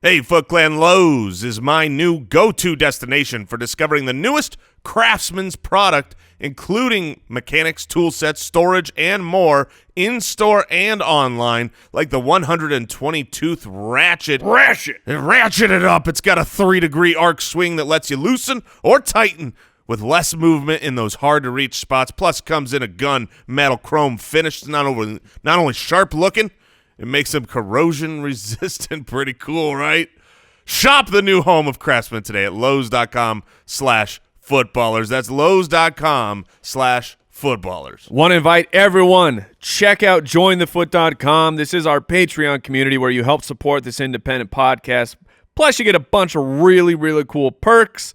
Hey, Foot Clan, Lowe's is my new go-to destination for discovering the newest Craftsman's product, including mechanics, tool sets, storage, and more, in-store and online, like the 120-tooth ratchet. Ratchet it up. It's got a 3-degree arc swing that lets you loosen or tighten with less movement in those hard-to-reach spots, plus comes in a gun metal chrome finish. Not only sharp-looking, it makes them corrosion-resistant. Pretty cool, right? Shop the new home of Craftsman today at Lowes.com/footballers. That's Lowes.com/footballers. Want to invite everyone, check out jointhefoot.com. This is our Patreon community where you help support this independent podcast. Plus, you get a bunch of really, really cool perks.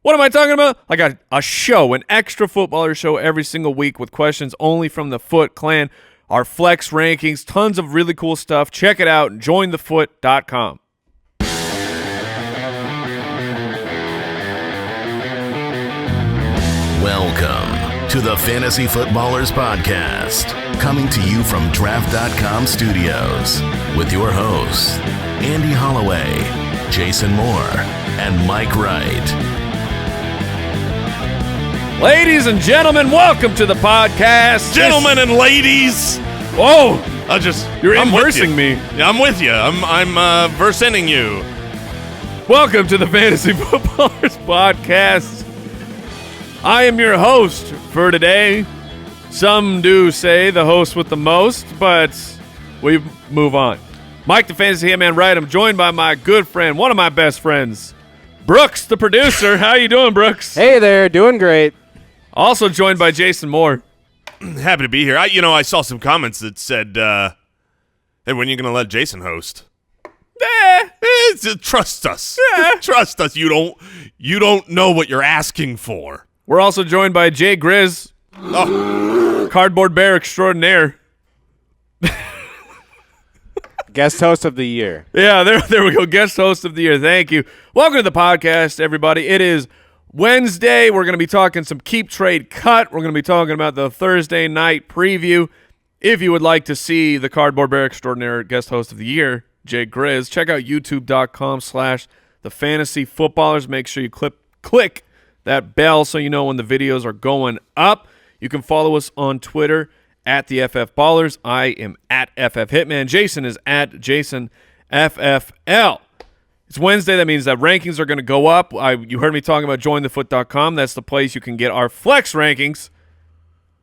What am I talking about? I got a show, an extra footballer show every single week with questions only from the Foot Clan. Our flex rankings, tons of really cool stuff. Check it out, jointhefoot.com. Welcome to the Fantasy Footballers Podcast, coming to you from Draft.com Studios with your hosts, Andy Holloway, Jason Moore, and Mike Wright. Ladies and gentlemen, welcome to the podcast. Gentlemen and ladies. Oh, you're I'm inversing me. Yeah, I'm with you. I'm versing you. Welcome to the Fantasy Footballers Podcast. I am your host for today. Some do say the host with the most, but we move on. Mike the Fantasy Hitman Wright. I'm joined by my good friend, one of my best friends, Brooks the producer. How you doing, Brooks? Hey there, doing great. Also joined by Jason Moore. Happy to be here. I saw some comments that said, "Hey, when are you going to let Jason host?" Trust us. Trust us. You don't know what you're asking for. We're also joined by Jay Grizz, cardboard bear extraordinaire. Guest host of the year. Yeah, there we go. Guest host of the year. Thank you. Welcome to the podcast, everybody. It is Wednesday. We're going to be talking some keep, trade, cut. We're going to be talking about the Thursday night preview. If you would like to see the cardboard bear extraordinaire guest host of the year, Jay Grizz, check out youtube.com/thefantasyfootballers. Make sure you click that bell so you know when the videos are going up. You can follow us on Twitter at the FF Ballers. I am at FF Hitman. Jason is at JasonFFL. It's Wednesday. That means that rankings are going to go up. You heard me talking about jointhefoot.com. That's the place you can get our flex rankings.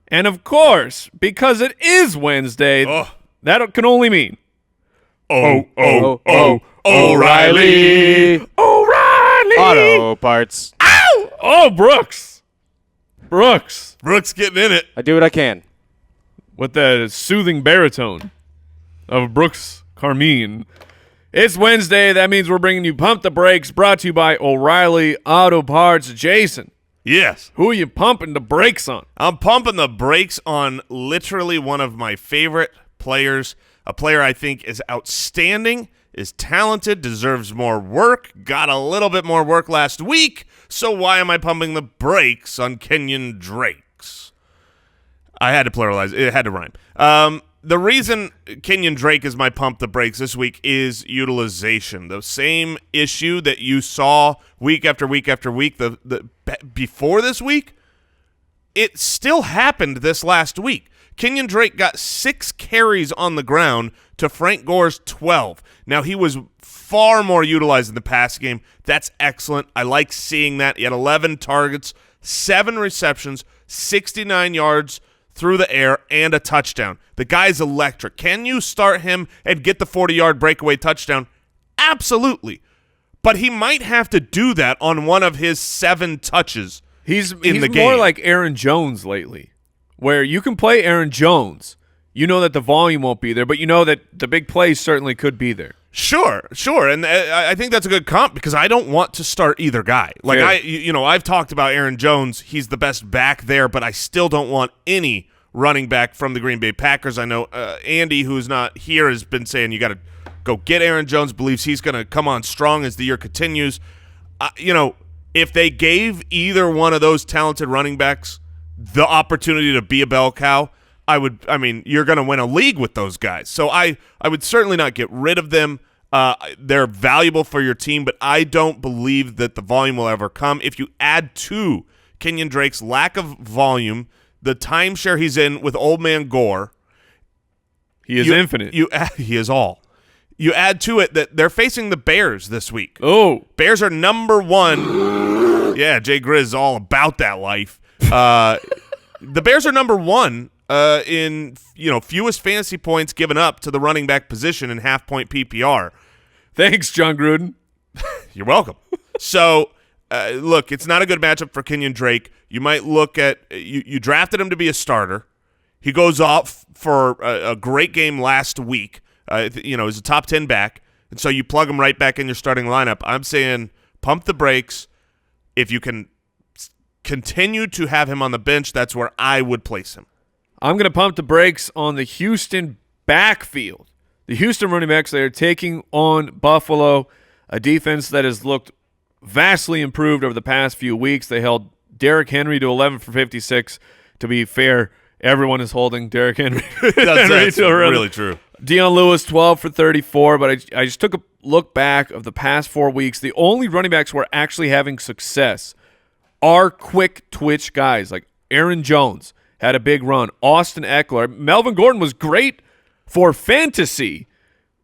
And, of course, because it is Wednesday, that can only mean O'Reilly. Auto parts. Ow! Oh, Brooks Getting in it. I do what I can. With the soothing baritone of Brooks Carmine. It's Wednesday. That means we're bringing you Pump the Brakes, brought to you by O'Reilly Auto Parts. Jason. Yes. Who are you pumping the brakes on? I'm pumping the brakes on literally one of my favorite players, a player I think is outstanding, is talented, deserves more work, got a little bit more work last week, so why am I pumping the brakes on Kenyan Drakes? I had to pluralize. It had to rhyme. The reason Kenyan Drake is my pump the brakes this week is utilization. The same issue that you saw week after week after week before this week, it still happened this last week. Kenyan Drake got 6 carries on the ground to Frank Gore's 12. Now, he was far more utilized in the pass game. That's excellent. I like seeing that. He had 11 targets, 7 receptions, 69 yards through the air, and a touchdown. The guy's electric. Can you start him and get the 40-yard breakaway touchdown? Absolutely. But he might have to do that on one of his 7 touches He's the game. more like Aaron Jones lately, where you can play Aaron Jones. You know that the volume won't be there, but you know that the big plays certainly could be there. Sure, and I think that's a good comp because I don't want to start either guy. Like I've talked about Aaron Jones; he's the best back there, but I still don't want any running back from the Green Bay Packers. I know Andy, who's not here, has been saying you got to go get Aaron Jones. Believes he's going to come on strong as the year continues. If they gave either one of those talented running backs the opportunity to be a bell cow, you're going to win a league with those guys. So I would certainly not get rid of them. They're valuable for your team, but I don't believe that the volume will ever come. If you add to Kenyan Drake's lack of volume, the timeshare he's in with old man Gore, he is infinite. He is all. You add to it that they're facing the Bears this week. Oh. Bears are number 1. Yeah, Jay Grizz is all about that life. The Bears are number 1 in fewest fantasy points given up to the running back position in half-point PPR. Thanks, John Gruden. You're welcome. So, look, it's not a good matchup for Kenyan Drake. You might look at you drafted him to be a starter. He goes off for a great game last week. He's a top 10 back, and so you plug him right back in your starting lineup. I'm saying pump the brakes. If you can continue to have him on the bench, that's where I would place him. I'm going to pump the brakes on the Houston backfield. The Houston running backs, they are taking on Buffalo, a defense that has looked vastly improved over the past few weeks. They held Derrick Henry to 11 for 56. To be fair, everyone is holding Derrick Henry. That's really true. Dion Lewis, 12 for 34, but I just took a look back of the past 4 weeks. The only running backs who are actually having success are quick twitch guys like Aaron Jones had a big run. Austin Eckler. Melvin Gordon was great for fantasy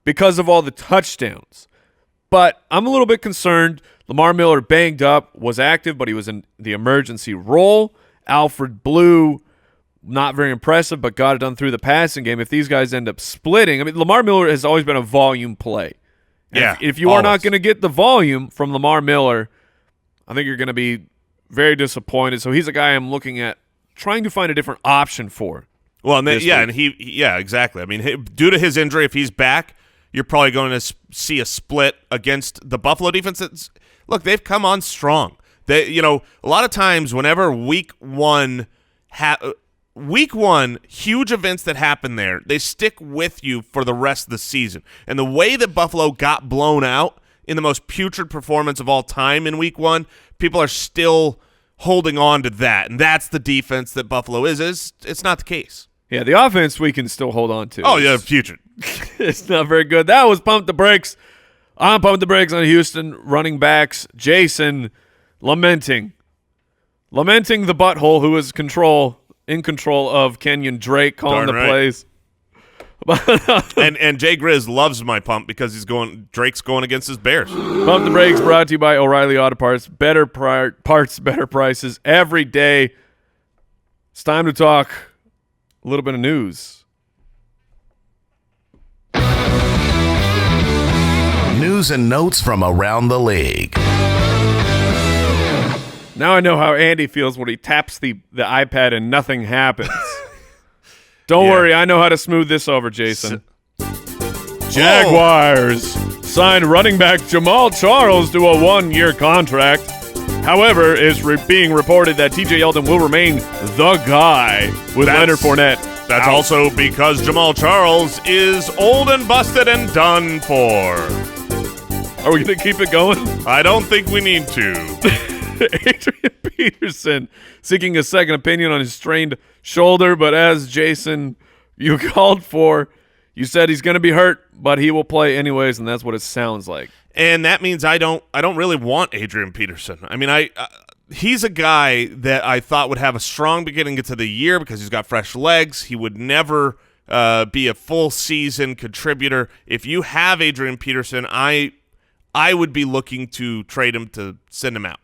because of all the touchdowns. But I'm a little bit concerned. Lamar Miller banged up, was active, but he was in the emergency role. Alfred Blue, not very impressive, but got it done through the passing game. If these guys end up splitting, Lamar Miller has always been a volume play. And yeah. If you are not going to get the volume from Lamar Miller, I think you're going to be very disappointed. So he's a guy I'm looking at trying to find a different option for. Well, and exactly. Due to his injury, if he's back, you're probably going to see a split against the Buffalo defense. Look, they've come on strong. A lot of times whenever week one, huge events that happen there, they stick with you for the rest of the season. And the way that Buffalo got blown out in the most putrid performance of all time in week 1, people are still holding on to that. And that's the defense that Buffalo is. It's not the case. Yeah, the offense we can still hold on to. Oh, yeah, putrid. It's not very good. That was Pump the Brakes. I'm Pump the Brakes on Houston running backs. Jason lamenting the butthole who is in control of Kenyan Drake calling the plays. and Jay Grizz loves my pump because Drake's going against his Bears. Pump the Brakes brought to you by O'Reilly Auto Parts. Better parts, better prices every day. It's time to talk a little bit of news. News and notes from around the league. Now I know how Andy feels when he taps the iPad and nothing happens. Don't worry, I know how to smooth this over, Jason. Jaguars signed running back Jamal Charles to a 1-year contract. However, it's being reported that TJ Yeldon will remain the guy with Leonard Fournette. That's also because Jamal Charles is old and busted and done for. Are we going to keep it going? I don't think we need to. Adrian Peterson seeking a second opinion on his strained shoulder, but as Jason, you called for, you said he's going to be hurt, but he will play anyways, and that's what it sounds like. And that means I don't really want Adrian Peterson. He's a guy that I thought would have a strong beginning to the year because he's got fresh legs. He would never be a full season contributor. If you have Adrian Peterson, I would be looking to trade him to send him out.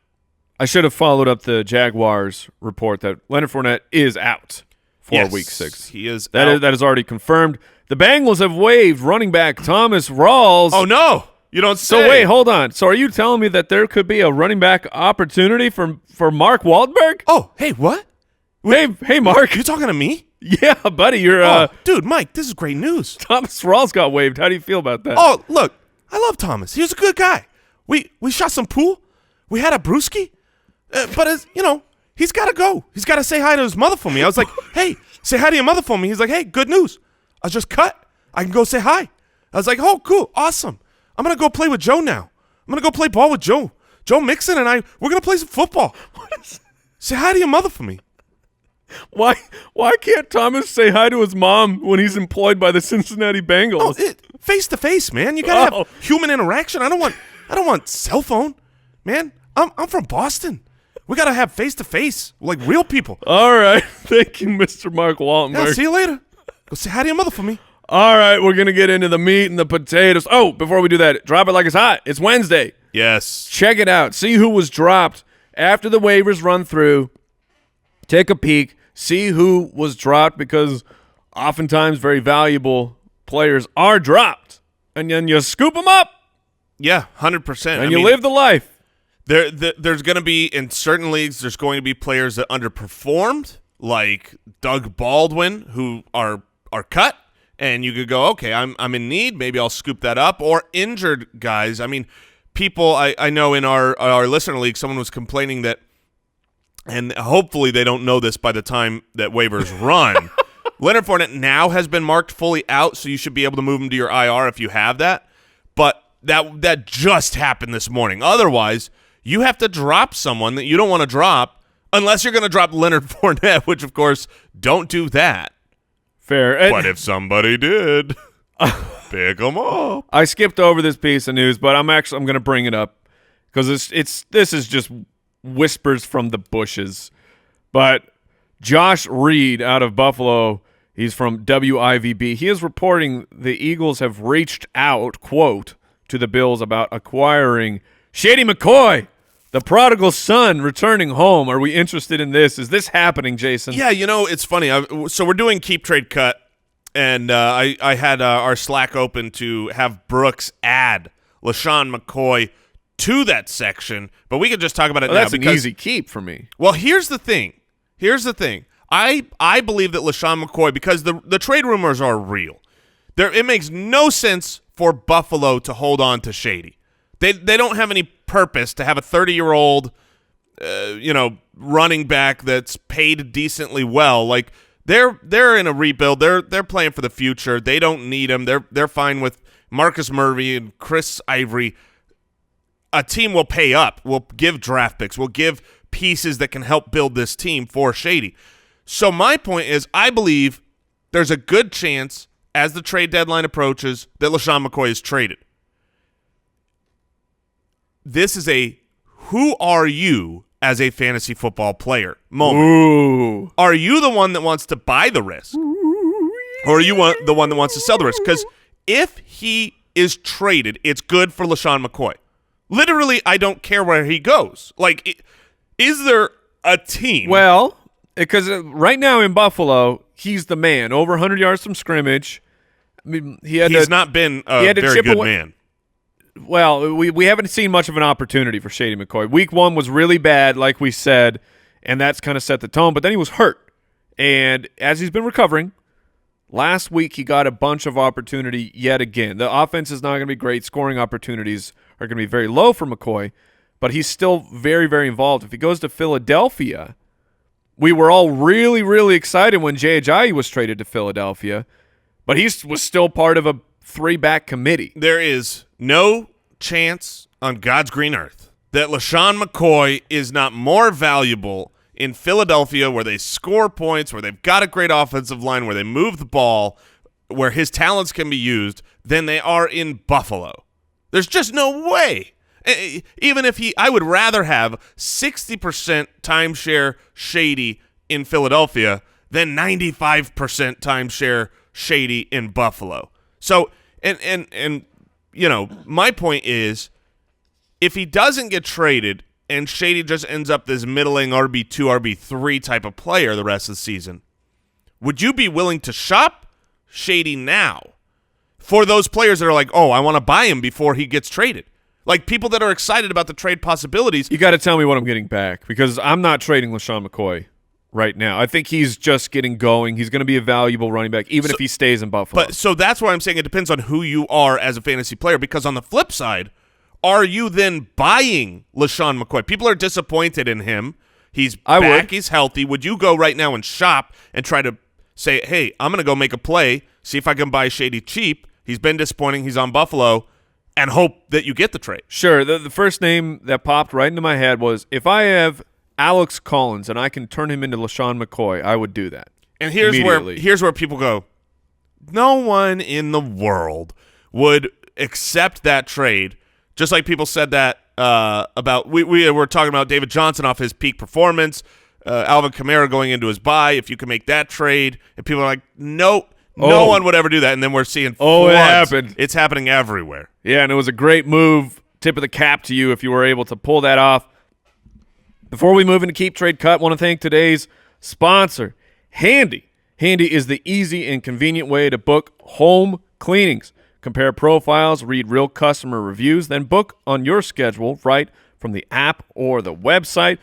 I should have followed up the Jaguars report that Leonard Fournette is out for Week 6. He is that out. That is already confirmed. The Bengals have waived running back Thomas Rawls. Oh, no. You don't say. So, wait, hold on. So, are you telling me that there could be a running back opportunity for Mark Wahlberg? Oh, hey, what? Hey, Mark. You talking to me? Yeah, buddy. You're dude, Mike, this is great news. Thomas Rawls got waived. How do you feel about that? Oh, look, I love Thomas. He was a good guy. We shot some pool. We had a brewski. But he's got to go. He's got to say hi to his mother for me. I was like, hey, say hi to your mother for me. He's like, hey, good news. I just cut. I can go say hi. I was like, oh, cool, awesome. I'm going to go play with Joe now. I'm going to go play ball with Joe. Joe Mixon and we're going to play some football. Say hi to your mother for me. Why can't Thomas say hi to his mom when he's employed by the Cincinnati Bengals? face to face, man. You got to have human interaction. I don't want cell phone, man. I'm from Boston. We got to have face to face, like real people. All right. Thank you, Mr. Mark Waltenberg. Yeah, see you later. Go say hi to your mother for me. All right, we're going to get into the meat and the potatoes. Oh, before we do that, drop it like it's hot. It's Wednesday. Yes. Check it out. See who was dropped after the waivers run through. Take a peek. See who was dropped because oftentimes very valuable players are dropped. And then you scoop them up. Yeah, 100%. And you live the life. There's going to be, in certain leagues, there's going to be players that underperformed, like Doug Baldwin, who are cut. And you could go, okay, I'm in need. Maybe I'll scoop that up. Or injured guys. I mean, people, I know in our listener league, someone was complaining that, and hopefully they don't know this by the time that waivers run, Leonard Fournette now has been marked fully out, so you should be able to move him to your IR if you have that. But that just happened this morning. Otherwise, you have to drop someone that you don't want to drop unless you're going to drop Leonard Fournette, which, of course, don't do that. Fair. But if somebody did, pick them up. I skipped over this piece of news, but I'm going to bring it up because this is just whispers from the bushes. But Josh Reed out of Buffalo, he's from WIVB. He is reporting the Eagles have reached out, quote, to the Bills about acquiring Shady McCoy, the prodigal son returning home. Are we interested in this? Is this happening, Jason? Yeah, it's funny. So we're doing Keep Trade Cut, and I had our Slack open to have Brooks add LaShawn McCoy to that section, but we could just talk about it now. That's an easy keep for me. Well, here's the thing. I believe that LaShawn McCoy, because the trade rumors are real, it makes no sense for Buffalo to hold on to Shady. They don't have any purpose to have a 30-year-old, running back that's paid decently well. Like they're in a rebuild. They're playing for the future. They don't need him. They're fine with Marcus Murphy and Chris Ivory. A team will pay up. Will give draft picks. Will give pieces that can help build this team for Shady. So my point is, I believe there's a good chance as the trade deadline approaches that LaShawn McCoy is traded. This is a who are you as a fantasy football player moment. Ooh. Are you the one that wants to buy the risk? Or are you the one that wants to sell the risk? Because if he is traded, it's good for LaShawn McCoy. Literally, I don't care where he goes. Like, is there a team? Well, because right now in Buffalo, he's the man. Over 100 yards from scrimmage. I mean, he's not been a very good man. Well, we haven't seen much of an opportunity for Shady McCoy. Week 1 was really bad, like we said, and that's kind of set the tone. But then he was hurt. And as he's been recovering, last week he got a bunch of opportunity yet again. The offense is not going to be great. Scoring opportunities are going to be very low for McCoy, but he's still very, very involved. If he goes to Philadelphia, we were all really, really excited when Jay Ajayi was traded to Philadelphia, but he was still part of a 3-back committee. There is no chance on God's green earth that LaShawn McCoy is not more valuable in Philadelphia, where they score points, where they've got a great offensive line, where they move the ball, where his talents can be used, than they are in Buffalo. There's just no way. Even if I would rather have 60% timeshare Shady in Philadelphia than 95% timeshare Shady in Buffalo. So, and my point is, if he doesn't get traded and Shady just ends up this middling RB2, RB3 type of player the rest of the season, would you be willing to shop Shady now for those players that are like, oh, I want to buy him before he gets traded? Like people that are excited about the trade possibilities. You got to tell me what I'm getting back, because I'm not trading LaShawn McCoy right now. I think he's just getting going. He's going to be a valuable running back, even if he stays in Buffalo. But so that's why I'm saying it depends on who you are as a fantasy player, because on the flip side, are you then buying LaShawn McCoy? People are disappointed in him. He's back. He's healthy. Would you go right now and shop and try to say, hey, I'm going to go make a play, see if I can buy Shady cheap. He's been disappointing. He's on Buffalo, and hope that you get the trade. Sure. The first name that popped right into my head was, if I have Alex Collins and I can turn him into LaShawn McCoy, I would do that. And here's where people go, no one in the world would accept that trade, just like people said that about we were talking about David Johnson off his peak performance, Alvin Kamara going into his bye. If you can make that trade, and people are like, no one would ever do that. And then we're seeing floods. It happened. It's happening everywhere. Yeah, and it was a great move. Tip of the cap to you if you were able to pull that off. Before we move into Keep Trade Cut, I want to thank today's sponsor, Handy. Handy is the easy and convenient way to book home cleanings. Compare profiles, read real customer reviews, then book on your schedule right from the app or the website.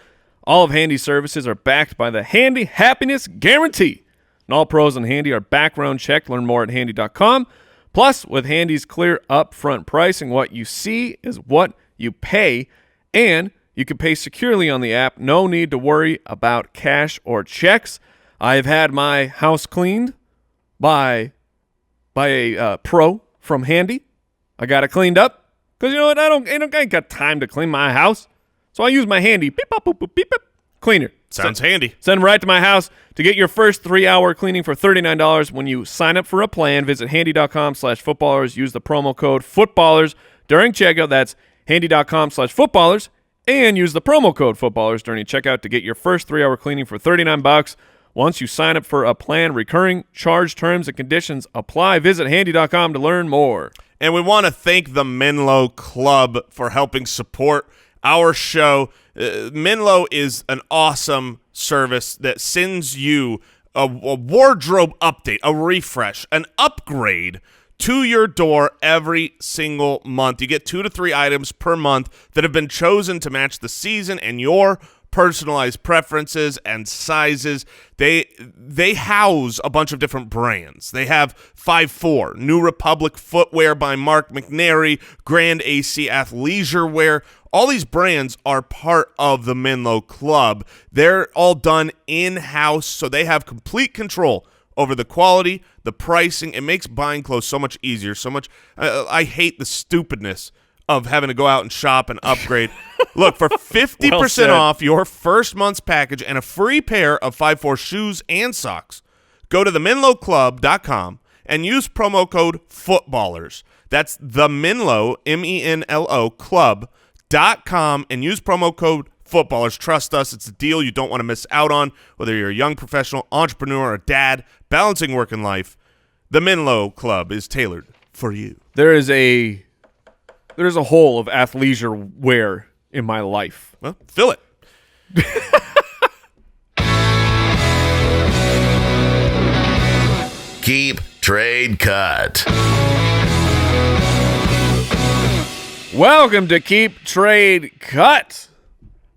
All of Handy's services are backed by the Handy Happiness Guarantee. And all pros on Handy are background checked. Learn more at handy.com. Plus, with Handy's clear upfront pricing, what you see is what you pay, and you can pay securely on the app. No need to worry about cash or checks. I've had my house cleaned by a pro from Handy. I got it cleaned up because you know what? I ain't got time to clean my house, so I use my Handy beep bop boop boop beep beep cleaner. Sounds handy. Send them right to my house. To get your first 3-hour cleaning for $39 when you sign up for a plan, visit handy.com/footballers. Use the promo code footballers during checkout. That's handy.com/footballers. And use the promo code footballers during checkout to get your first 3-hour cleaning for $39. Once you sign up for a plan, recurring charge terms and conditions apply. Visit handy.com to learn more. And we want to thank the Menlo Club for helping support our show. Menlo is an awesome service that sends you a wardrobe update, a refresh, an upgrade to your door every single month. You get 2 to 3 items per month that have been chosen to match the season and your personalized preferences and sizes. They house a bunch of different brands. They have 5'4", New Republic Footwear by Mark McNary, Grand AC Athleisure Wear. All these brands are part of the Menlo Club. They're all done in-house, so they have complete control over the quality, the pricing. It makes buying clothes so much easier, so much. I hate the stupidness of having to go out and shop and upgrade. Look, for 50% off your first month's package and a free pair of 5'4" shoes and socks, go to themenloclub.com and use promo code footballers. That's the Menlo, M-E-N-L-O, club.com, and use promo code footballers. Trust us, it's a deal you don't want to miss out on, whether you're a young professional, entrepreneur, or a dad balancing work and life. The Menlo Club is tailored for you. There is a hole of athleisure wear in my life. Well, fill it. Keep Trade Cut. Welcome to Keep Trade Cut.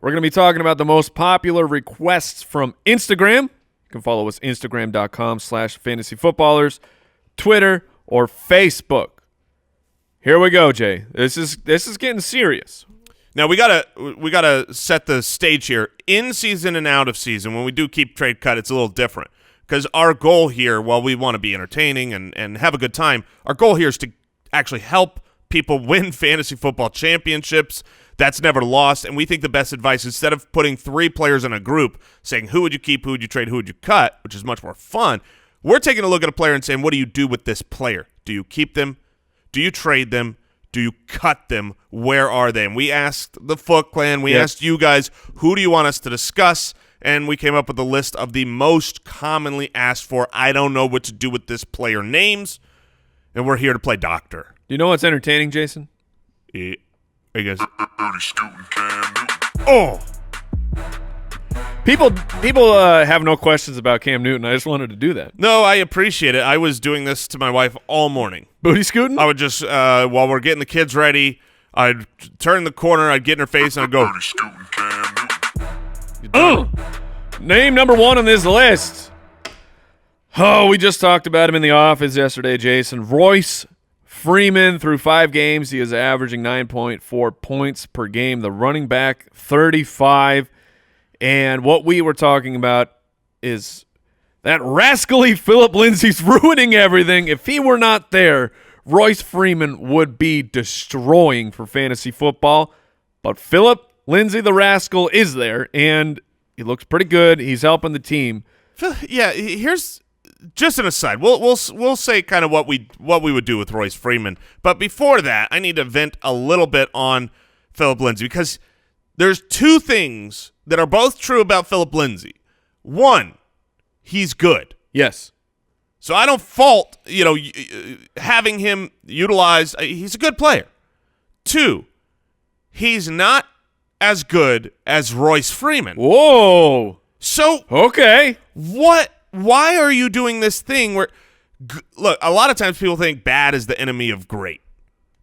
We're going to be talking about the most popular requests from Instagram. You can follow us Instagram.com/fantasyfootballers, Twitter, or Facebook. Here we go, Jay. This is getting serious. Now we gotta set the stage here. In season and out of season, when we do Keep Trade Cut, it's a little different because our goal here, while we want to be entertaining and have a good time, our goal here is to actually help people win fantasy football championships. That's never lost, and we think the best advice, instead of putting 3 players in a group saying who would you keep, who would you trade, who would you cut, which is much more fun, we're taking a look at a player and saying, what do you do with this player? Do you keep them? Do you trade them? Do you cut them? Where are they? And we asked the Foot Clan, we asked you guys, who do you want us to discuss? And we came up with a list of the most commonly asked for, I don't know what to do with this player names, and we're here to play doctor. Do you know what's entertaining, Jason? Yeah. I guess. Oh! People have no questions about Cam Newton. I just wanted to do that. No, I appreciate it. I was doing this to my wife all morning. Booty scooting? I would just, while we're getting the kids ready, I'd turn the corner, I'd get in her face, and I'd go, Booty scooting Cam Newton. Name number 1 on this list. Oh, we just talked about him in the office yesterday, Jason. Royce Freeman, through 5 games, he is averaging 9.4 points per game. The running back, 35. And what we were talking about is that rascally Philip Lindsay's ruining everything. If he were not there, Royce Freeman would be destroying for fantasy football. But Philip Lindsay, the rascal, is there, and he looks pretty good. He's helping the team. Yeah, here's just an aside, we'll say kind of what we would do with Royce Freeman. But before that, I need to vent a little bit on Phillip Lindsay because there's two things that are both true about Phillip Lindsay. One, he's good. Yes. So I don't fault, having him utilized. He's a good player. Two, he's not as good as Royce Freeman. Whoa. So Okay. why are you doing this thing where look, a lot of times people think bad is the enemy of great.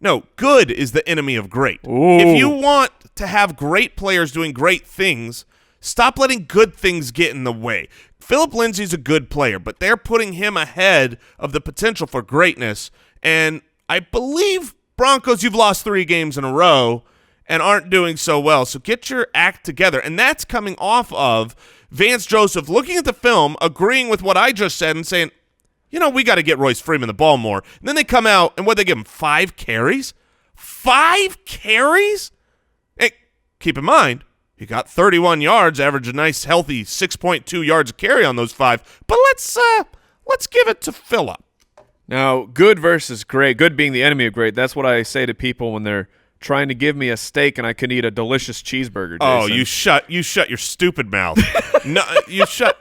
No, good is the enemy of great. Ooh. If you want to have great players doing great things, stop letting good things get in the way. Phillip Lindsay's a good player, but they're putting him ahead of the potential for greatness. And I believe, Broncos, you've lost 3 games in a row and aren't doing so well. So get your act together. And that's coming off of Vance Joseph looking at the film, agreeing with what I just said and saying, we got to get Royce Freeman the ball more. And then they come out, and they give him 5 carries? 5 carries? Hey, keep in mind, he got 31 yards, averaged a nice, healthy 6.2 yards a carry on those 5. But let's give it to Phillip. Now, good versus great. Good being the enemy of great. That's what I say to people when they're trying to give me a steak and I can eat a delicious cheeseburger. Jason. Oh, you shut your stupid mouth. No, you shut.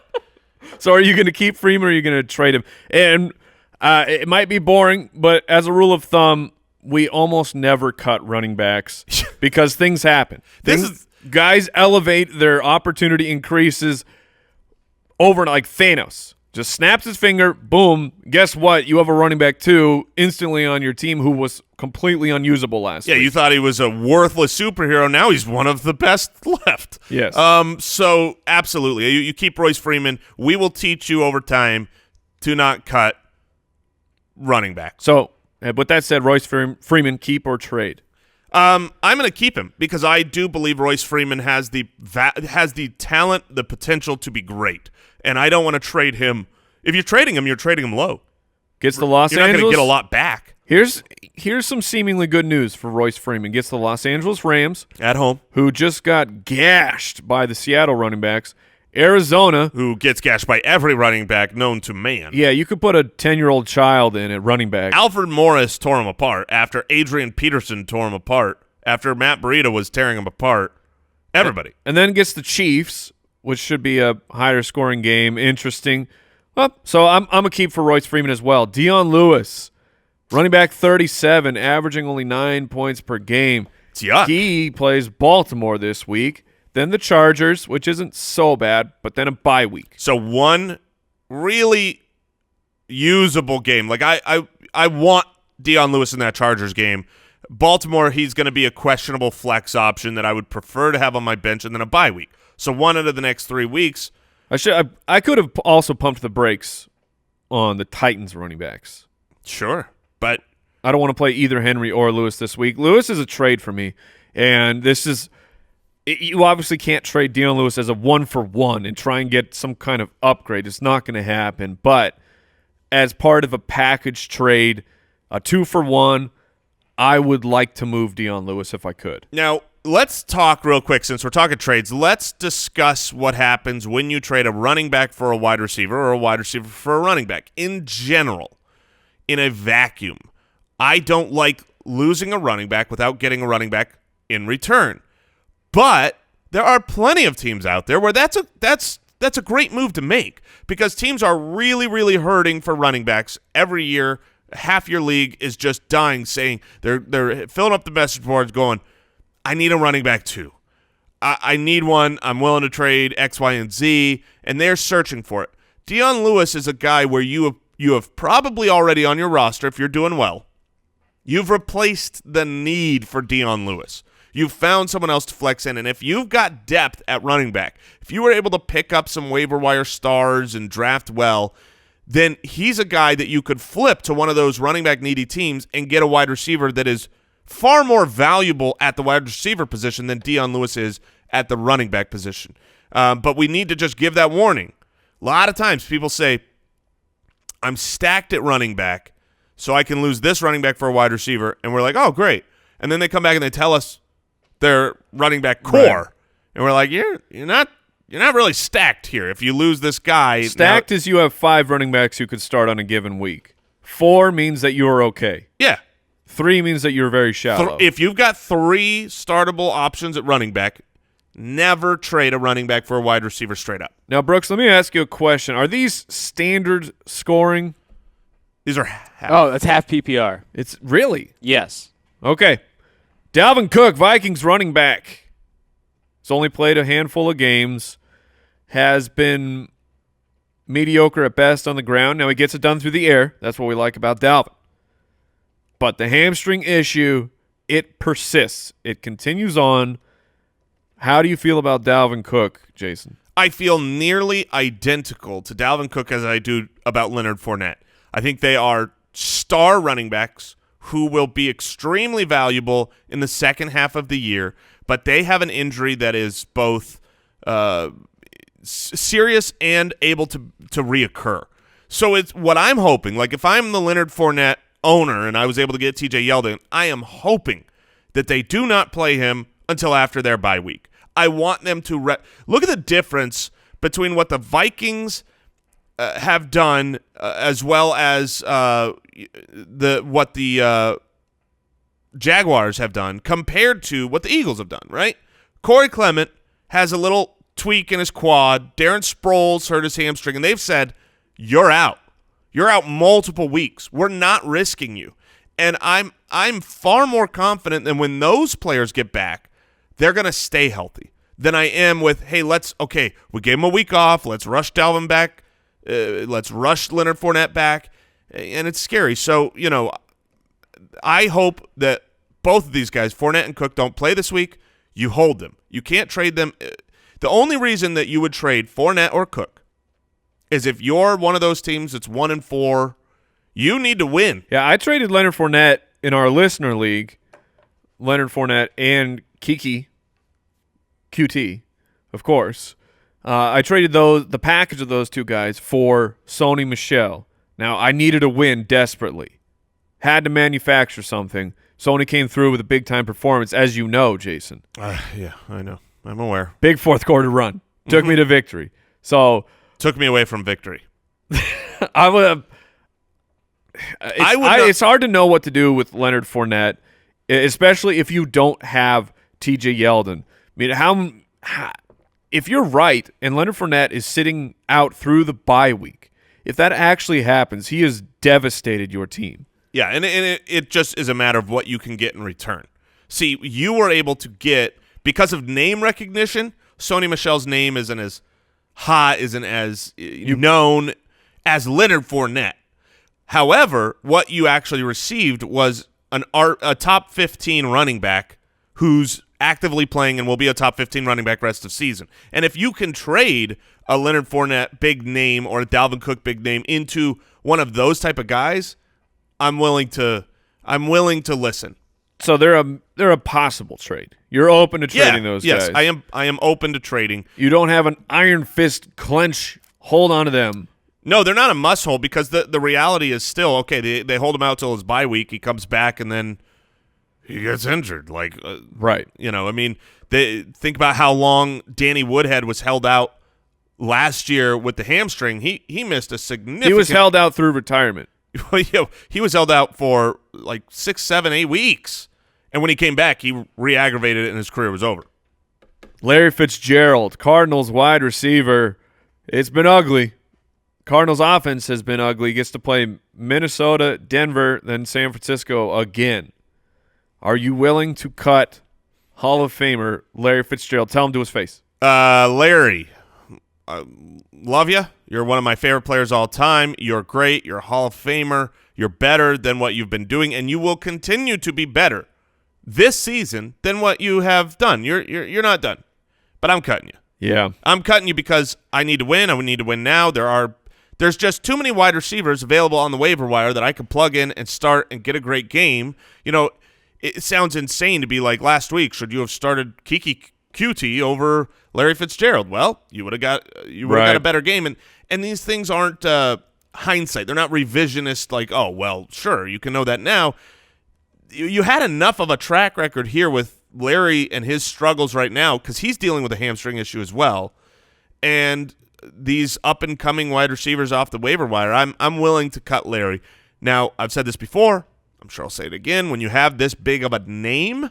So are you going to keep Freeman or are you going to trade him? And it might be boring, but as a rule of thumb, we almost never cut running backs because things happen. Guys elevate, their opportunity increases over like Thanos. Just snaps his finger, boom, guess what? You have a running back too instantly on your team who was completely unusable last week. Yeah, you thought he was a worthless superhero. Now he's one of the best left. Yes. So absolutely. You keep Royce Freeman. We will teach you over time to not cut running back. So, with that said, Royce Freeman, keep or trade? I'm going to keep him because I do believe Royce Freeman has the talent, the potential to be great. And I don't want to trade him. If you're trading him, you're trading him low. Gets the Los You're Angeles. not going to get a lot back. Here's some seemingly good news for Royce Freeman. Gets the Los Angeles Rams At home. who just got gashed by the Seattle running backs. Arizona, Who gets gashed by every running back known to man. yeah, you could put a 10-year-old child in at running back. Alfred Morris tore him apart after Adrian Peterson tore him apart, after Matt Breida was tearing him apart. Everybody. And then gets the Chiefs, which should be a higher scoring game. Interesting. Well, so I'm a keep for Royce Freeman as well. Dion Lewis, running back 37, averaging only 9 points per game. It's yuck. He plays Baltimore this week, then the Chargers, which isn't so bad, but then a bye week. So one really usable game. Like I want Dion Lewis in that Chargers game. Baltimore, he's going to be a questionable flex option that I would prefer to have on my bench, and then a bye week. So one out of the next 3 weeks. I could have also pumped the brakes on the Titans running backs. Sure, but I don't want to play either Henry or Lewis this week. Lewis is a trade for me, and this is you obviously can't trade Dion Lewis as a 1-for-1 and try and get some kind of upgrade. It's not going to happen, but as part of a package trade, a 2-for-1, I would like to move Dion Lewis if I could. Now, let's talk real quick since we're talking trades. Let's discuss what happens when you trade a running back for a wide receiver or a wide receiver for a running back. In general, in a vacuum, I don't like losing a running back without getting a running back in return. But there are plenty of teams out there where that's a great move to make because teams are really, really hurting for running backs every year. Half your league is just dying, saying they're filling up the message boards going, I need a running back too. I need one. I'm willing to trade X, Y, and Z, and they're searching for it. Dion Lewis is a guy where you have probably already on your roster, if you're doing well, you've replaced the need for Dion Lewis. You've found someone else to flex in, and if you've got depth at running back, if you were able to pick up some waiver wire stars and draft well, then he's a guy that you could flip to one of those running back needy teams and get a wide receiver that is far more valuable at the wide receiver position than Dion Lewis is at the running back position. But we need to just give that warning. A lot of times people say, I'm stacked at running back, so I can lose this running back for a wide receiver, and we're like, oh, great. And then they come back and they tell us their running back core, Right. and we're like, you're really stacked here if you lose this guy. Stacked is you have 5 running backs who could start on a given week. 4 means that you're okay. Yeah. 3 means that you're very shallow. If you've got 3 startable options at running back, never trade a running back for a wide receiver straight up. Now, Brooks, let me ask you a question. Are these standard scoring? These are half. Oh, that's half PPR. It's really? Yes. Okay. Dalvin Cook, Vikings running back. He's only played a handful of games. Has been mediocre at best on the ground. Now he gets it done through the air. That's what we like about Dalvin. But the hamstring issue, it persists. It continues on. How do you feel about Dalvin Cook, Jason? I feel nearly identical to Dalvin Cook as I do about Leonard Fournette. I think they are star running backs who will be extremely valuable in the second half of the year, but they have an injury that is both serious and able to reoccur. So it's what I'm hoping. Like if I'm the Leonard Fournette owner and I was able to get TJ Yeldon, I am hoping that they do not play him until after their bye week. I want them to look at the difference between what the Vikings have done as well as what the Jaguars have done compared to what the Eagles have done, right? Corey Clement has a little tweak in his quad. Darren Sproles hurt his hamstring, and they've said, you're out. You're out multiple weeks. We're not risking you. And I'm far more confident than when those players get back, they're going to stay healthy than I am with, hey, we gave him a week off. Let's rush Dalvin back. Let's rush Leonard Fournette back. And it's scary. So, I hope that both of these guys, Fournette and Cook, don't play this week. You hold them. You can't trade them. The only reason that you would trade Fournette or Cook is if you're one of those teams that's 1-4, you need to win. Yeah, I traded Leonard Fournette in our listener league. Leonard Fournette and Kiki, QT, of course. I traded the package of those two guys for Sony Michel. Now, I needed a win desperately. Had to manufacture something. Sony came through with a big-time performance, as you know, Jason. Yeah, I know. I'm aware. Big fourth-quarter run. Took me to victory. So took me away from victory. I would have. It's hard to know what to do with Leonard Fournette, especially if you don't have TJ Yeldon. I mean, if you're right and Leonard Fournette is sitting out through the bye week, if that actually happens, he has devastated your team. Yeah, and it just is a matter of what you can get in return. See, you were able to get, because of name recognition, Sony Michel's name isn't as hot, isn't as known as Leonard Fournette. However, what you actually received was a top 15 running back who's actively playing and will be a top 15 running back rest of season. And if you can trade a Leonard Fournette big name or a Dalvin Cook big name into one of those type of guys, I'm willing to listen. So they're a possible trade. You're open to trading those guys. Yes, I am open to trading. You don't have an iron fist clench hold on to them. No, they're not a must hold because the reality is still, okay, they hold him out till his bye week. He comes back and then he gets injured. Right. Think about how long Danny Woodhead was held out last year with the hamstring. He missed a significant. He was held out through retirement. He was held out for 6, 7, 8 weeks. And when he came back, he re-aggravated it and his career was over. Larry Fitzgerald, Cardinals wide receiver. It's been ugly. Cardinals offense has been ugly. He gets to play Minnesota, Denver, then San Francisco again. Are you willing to cut Hall of Famer Larry Fitzgerald? Tell him to his face. Larry, love you. You're one of my favorite players all time. You're great. You're a Hall of Famer. You're better than what you've been doing, and you will continue to be better this season than what you have done. You're not done, but I'm cutting you. Yeah, I'm cutting you because I need to win. I need to win now. There's just too many wide receivers available on the waiver wire that I could plug in and start and get a great game. It sounds insane to be like last week. Should you have started Kiki QT over Larry Fitzgerald? Well, you would have got a better game. And these things aren't hindsight. They're not revisionist. Oh well, sure, you can know that now. You had enough of a track record here with Larry and his struggles right now because he's dealing with a hamstring issue as well. and these up-and-coming wide receivers off the waiver wire, I'm willing to cut Larry. Now, I've said this before. I'm sure I'll say it again. When you have this big of a name,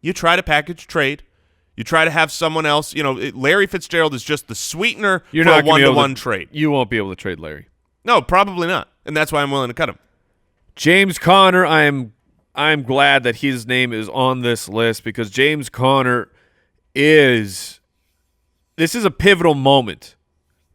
you try to package trade. You try to have someone else. Larry Fitzgerald is just the sweetener for a one-to-one trade. You won't be able to trade Larry. No, probably not, and that's why I'm willing to cut him. James Conner, I'm glad that his name is on this list because James Conner this is a pivotal moment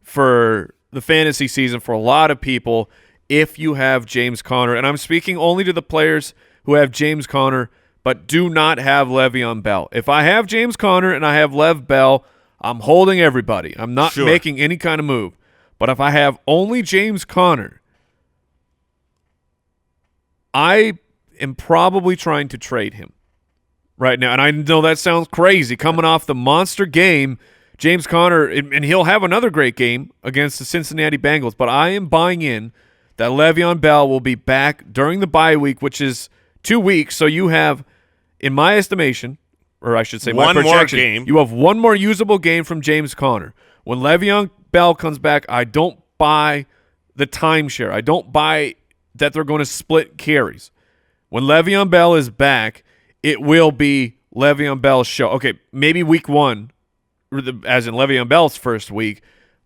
for the fantasy season for a lot of people if you have James Conner. And I'm speaking only to the players who have James Conner but do not have Le'Veon Bell. If I have James Conner and I have Lev Bell, I'm holding everybody. I'm not making any kind of move. But if I have only James Conner, I am probably trying to trade him right now. And I know that sounds crazy. Coming off the monster game, James Conner, and he'll have another great game against the Cincinnati Bengals, but I am buying in that Le'Veon Bell will be back during the bye week, which is 2 weeks. So you have, in my estimation, or I should say my projection, more game. You have one more usable game from James Conner. When Le'Veon Bell comes back, I don't buy the timeshare. I don't buy that they're going to split carries. When Le'Veon Bell is back, it will be Le'Veon Bell's show. Okay, maybe week one, as in Le'Veon Bell's first week,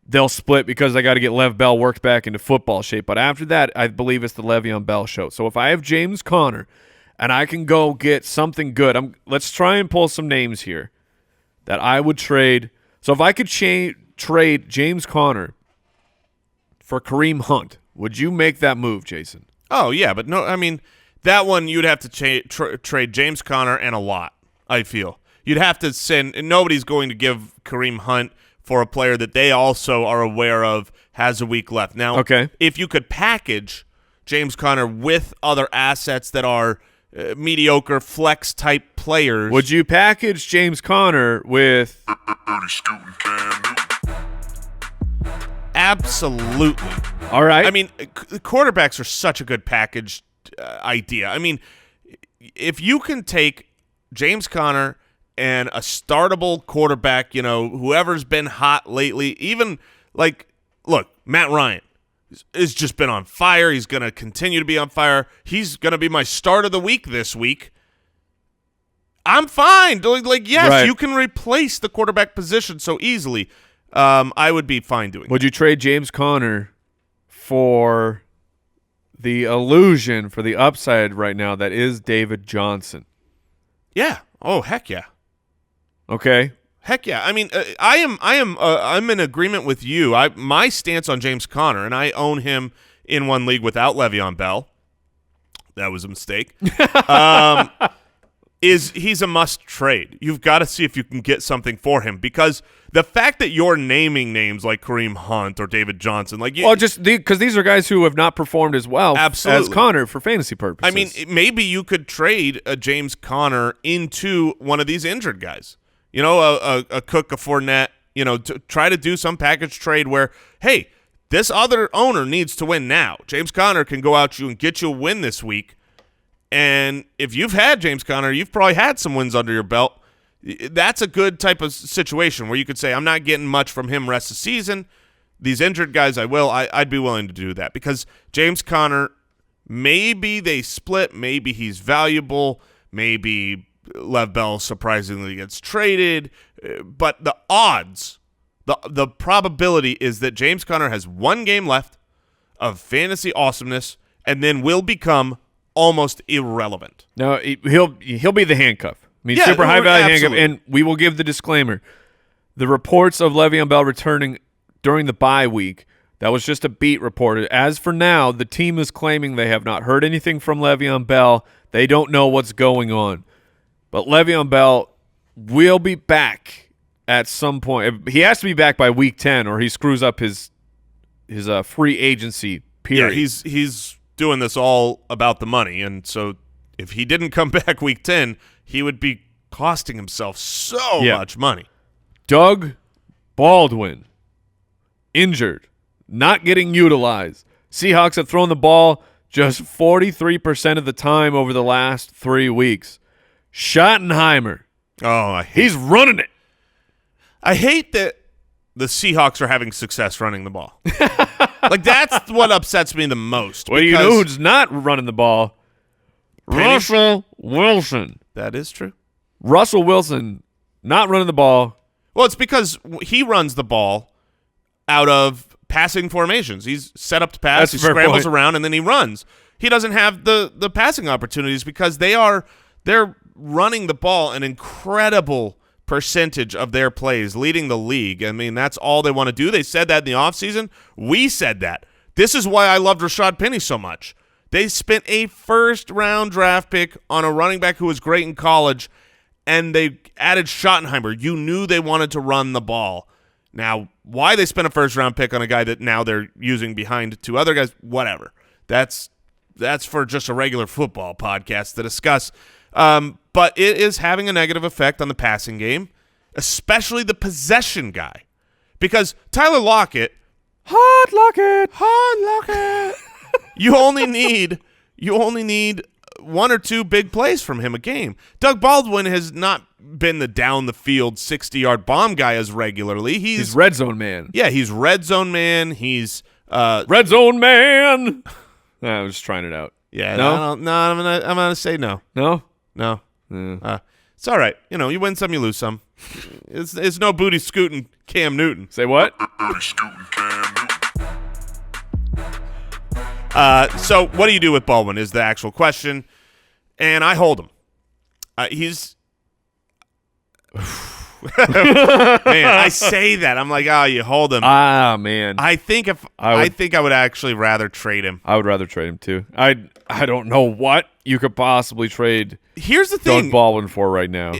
they'll split because they got to get Lev Bell worked back into football shape. But after that, I believe it's the Le'Veon Bell show. So if I have James Conner and I can go get something good, let's try and pull some names here that I would trade. So if I could trade James Conner for Kareem Hunt, would you make that move, Jason? Oh, yeah, but no, I mean, that one you'd have to trade James Conner and a lot, I feel. You'd have to send – nobody's going to give Kareem Hunt for a player that they also are aware of has a week left. Now, if you could package James Conner with other assets that are mediocre flex-type players – would you package James Conner with – Absolutely. All right. I mean, quarterbacks are such a good package idea. I mean, if you can take James Conner and a startable quarterback, whoever's been hot lately, even look, Matt Ryan has just been on fire. He's going to continue to be on fire. He's going to be my start of the week this week. I'm fine. Yes, you can replace the quarterback position so easily. I would be fine doing Would you trade James Conner for the illusion, for the upside right now that is David Johnson? Yeah. Oh, heck yeah. Okay. Heck yeah. I mean, I'm in agreement with you. My stance on James Conner, and I own him in one league without Le'Veon Bell. That was a mistake. He's a must trade. You've got to see if you can get something for him because the fact that you're naming names like Kareem Hunt or David Johnson, just because these are guys who have not performed as well as Conner for fantasy purposes. I mean, maybe you could trade a James Conner into one of these injured guys. A Cook, a Fournette. To try to do some package trade where, hey, this other owner needs to win now. James Conner can go out you and get you a win this week. And if you've had James Conner, you've probably had some wins under your belt. That's a good type of situation where you could say, I'm not getting much from him rest of the season. These injured guys, I will. I'd be willing to do that because James Conner, maybe they split. Maybe he's valuable. Maybe Lev Bell surprisingly gets traded. But the odds, the probability is that James Conner has one game left of fantasy awesomeness and then will become almost irrelevant. No, he'll be the handcuff. I mean, super high value handcuff. And we will give the disclaimer: the reports of Le'Veon Bell returning during the bye week, that was just a beat reported. As for now, the team is claiming they have not heard anything from Le'Veon Bell. They don't know what's going on, but Le'Veon Bell will be back at some point. He has to be back by week 10, or he screws up his free agency period. Yeah, he's doing this all about the money, and so if he didn't come back week 10, he would be costing himself so much money. Doug Baldwin, injured, not getting utilized. Seahawks have thrown the ball just 43% of the time over the last 3 weeks. Schottenheimer, he's running it. I hate that the Seahawks are having success running the ball. Like, that's what upsets me the most. Well, you know who's not running the ball? Russell Wilson. That is true. Russell Wilson not running the ball. Well, it's because he runs the ball out of passing formations. He's set up to pass. That's he a fair scrambles point. around, and then he runs. He doesn't have the passing opportunities because they're running the ball an incredible percentage of their plays, leading the league. I mean, that's all they want to do. They said that in the offseason. We said that. This is why I loved Rashad Penny so much. They spent a first-round draft pick on a running back who was great in college, and they added Schottenheimer. You knew they wanted to run the ball. Now, why they spent a first-round pick on a guy that now they're using behind two other guys, whatever. That's for just a regular football podcast to discuss. But it is having a negative effect on the passing game, especially the possession guy. Because Tyler Lockett, Hot Lockett. you only need one or two big plays from him a game. Doug Baldwin has not been the down the field 60-yard bomb guy as regularly. He's red zone man. Yeah, he's red zone man. He's Red zone man. I was just trying it out. yeah. No? I'm gonna say no. No? No. Yeah. It's all right. You know, you win some, you lose some. It's no booty scooting Cam Newton. Say what? So what do you do with Baldwin is the actual question, and I hold him. He's man. I say that I'm like, oh, you hold him. Ah, man. I think I would actually rather trade him. I would rather trade him too. I don't know what you could possibly trade Here's the Doug thing. Baldwin for right now.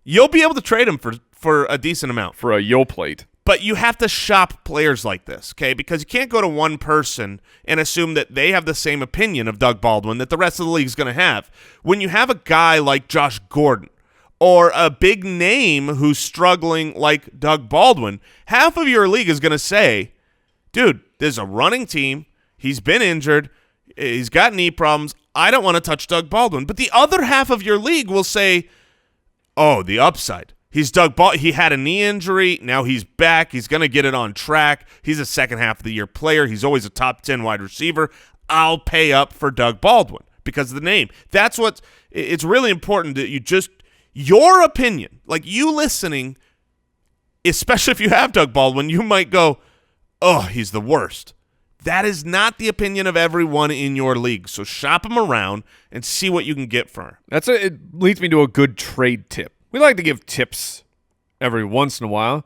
You'll be able to trade him for a decent amount. For a yo plate. But you have to shop players like this, okay? Because you can't go to one person and assume that they have the same opinion of Doug Baldwin that the rest of the league is going to have. When you have a guy like Josh Gordon or a big name who's struggling like Doug Baldwin, half of your league is going to say, dude, there's a running team. He's been injured. He's got knee problems. I don't want to touch Doug Baldwin. But the other half of your league will say, oh, the upside. He's Doug Baldwin. He had a knee injury. Now he's back. He's going to get it on track. He's a second half of the year player. He's always a top 10 wide receiver. I'll pay up for Doug Baldwin because of the name. That's what it's really important that you just your opinion, like you listening, especially if you have Doug Baldwin, you might go, oh, he's the worst. That is not the opinion of everyone in your league. So shop him around and see what you can get for him. It leads me to a good trade tip. We like to give tips every once in a while.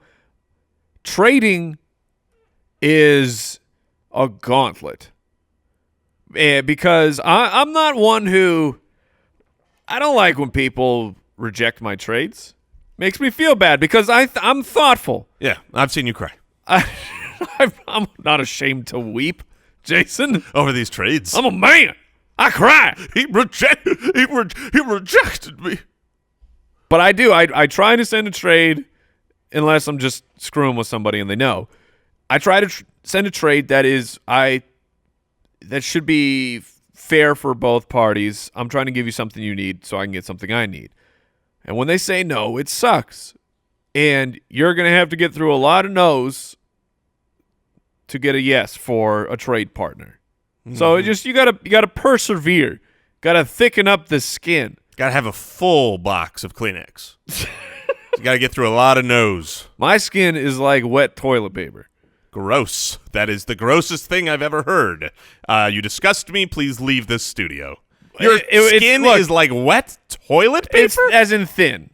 Trading is a gauntlet. Because I'm not one who – I don't like when people reject my trades. Makes me feel bad because I'm thoughtful. Yeah, I've seen you cry. I'm not ashamed to weep, Jason. Over these trades. I'm a man. I cry. He rejected me. But I do. I try to send a trade unless I'm just screwing with somebody and they know. I try to send a trade that should be fair for both parties. I'm trying to give you something you need so I can get something I need. And when they say no, it sucks. And you're going to have to get through a lot of no's to get a yes for a trade partner. Mm-hmm. So you gotta persevere. Got to thicken up the skin. Got to have a full box of Kleenex. You got to get through a lot of no's. My skin is like wet toilet paper. Gross. That is the grossest thing I've ever heard. You disgust me. Please leave this studio. Your skin is like wet toilet paper? It's as in thin.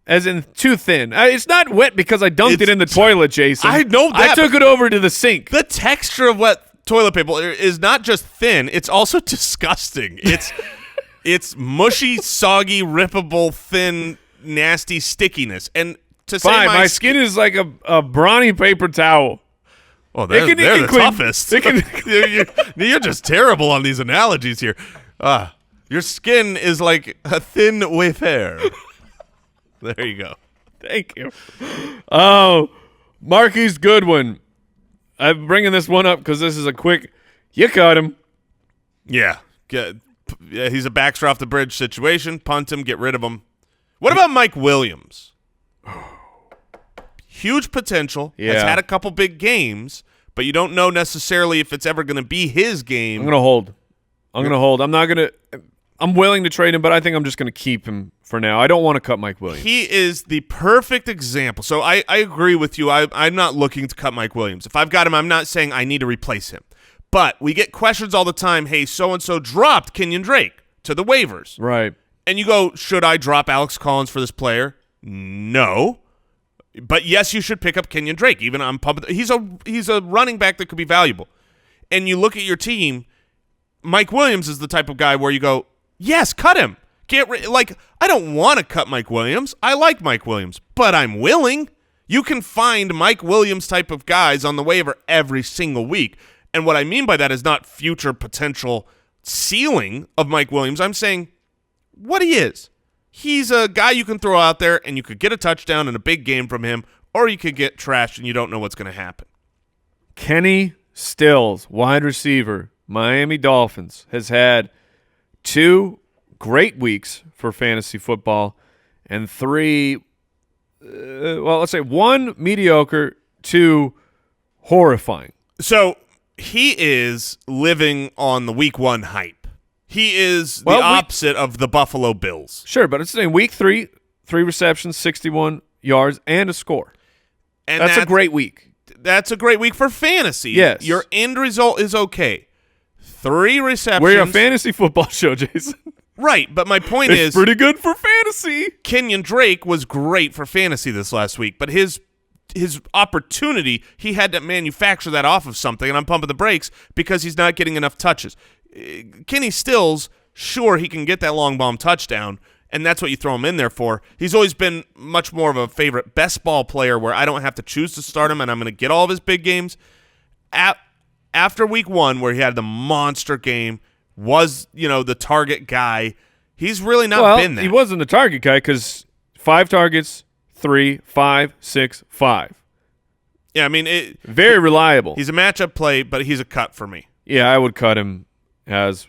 As in too thin. It's not wet because I dunked it in the toilet, Jason. I know that. I took it over to the sink. The texture of wet toilet paper is not just thin. It's also disgusting. It's mushy, soggy, rippable, thin, nasty stickiness. And to say my skin is like a brawny paper towel. Oh, they're the toughest. You're just terrible on these analogies here. Your skin is like a thin wafer. There you go. Thank you. Oh, Marquise Goodwin. I'm bringing this one up because this is a quick. You cut him. Yeah. He's a Baxter off the bridge situation. Punt him. Get rid of him. What about Mike Williams? huge potential, has Yeah. had a couple big games, but you don't know necessarily if it's ever going to be his game. I'm going to hold. I'm not going to – I'm willing to trade him, but I think I'm just going to keep him for now. I don't want to cut Mike Williams. He is the perfect example. So I agree with you. I'm not looking to cut Mike Williams. If I've got him, I'm not saying I need to replace him. But we get questions all the time, hey, so-and-so dropped Kenyan Drake to the waivers. Right. And you go, should I drop Alex Collins for this player? No. But yes, you should pick up Kenyan Drake. Even I'm pumped. He's a running back that could be valuable. And you look at your team, Mike Williams is the type of guy where you go, yes, cut him. I don't want to cut Mike Williams. I like Mike Williams, but I'm willing. You can find Mike Williams type of guys on the waiver every single week. And what I mean by that is not future potential ceiling of Mike Williams. I'm saying what he is. He's a guy you can throw out there and you could get a touchdown in a big game from him, or you could get trashed and you don't know what's going to happen. Kenny Stills, wide receiver, Miami Dolphins, has had 2 great weeks for fantasy football and 3, let's say 1 mediocre, 2 horrifying. So he is living on the week 1 hype. He is the opposite of the Buffalo Bills. Sure, but it's in week 3, 3 receptions, 61 yards, and a score. And that's a great week. That's a great week for fantasy. Yes. Your end result is okay. 3 receptions. We're a fantasy football show, Jason. Right, but my point It's is pretty good for fantasy. Kenyan Drake was great for fantasy this last week, but his opportunity, he had to manufacture that off of something, and I'm pumping the brakes because he's not getting enough touches. Kenny Stills, sure, he can get that long bomb touchdown, and that's what you throw him in there for. He's always been much more of a favorite best ball player where I don't have to choose to start him, and I'm going to get all of his big games. After week 1, where he had the monster game, was, the target guy, he's really not been that. He wasn't the target guy because 5 targets, 3, 5, 6, 5. Yeah, I mean, very reliable. He's a matchup play, but he's a cut for me. Yeah, I would cut him as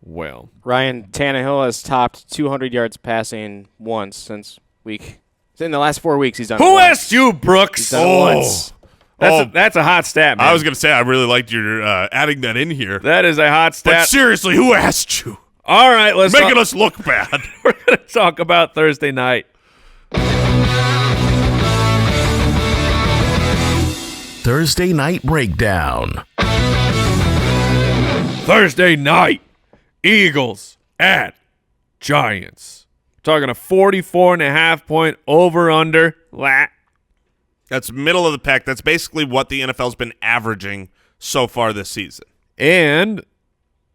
well. Ryan Tannehill has topped 200 yards passing once since in the last 4 weeks he's done Who it asked you, Brooks? He's done it once. That's a hot stat, man. I was going to say, I really liked your adding that in here. That is a hot stat. But seriously, who asked you? All right, let's Making us look bad. We're going to talk about Thursday night. Thursday Night Breakdown. Thursday night, Eagles at Giants. Talking a 44.5 point over-under. That's middle of the pack. That's basically what the NFL's been averaging so far this season. And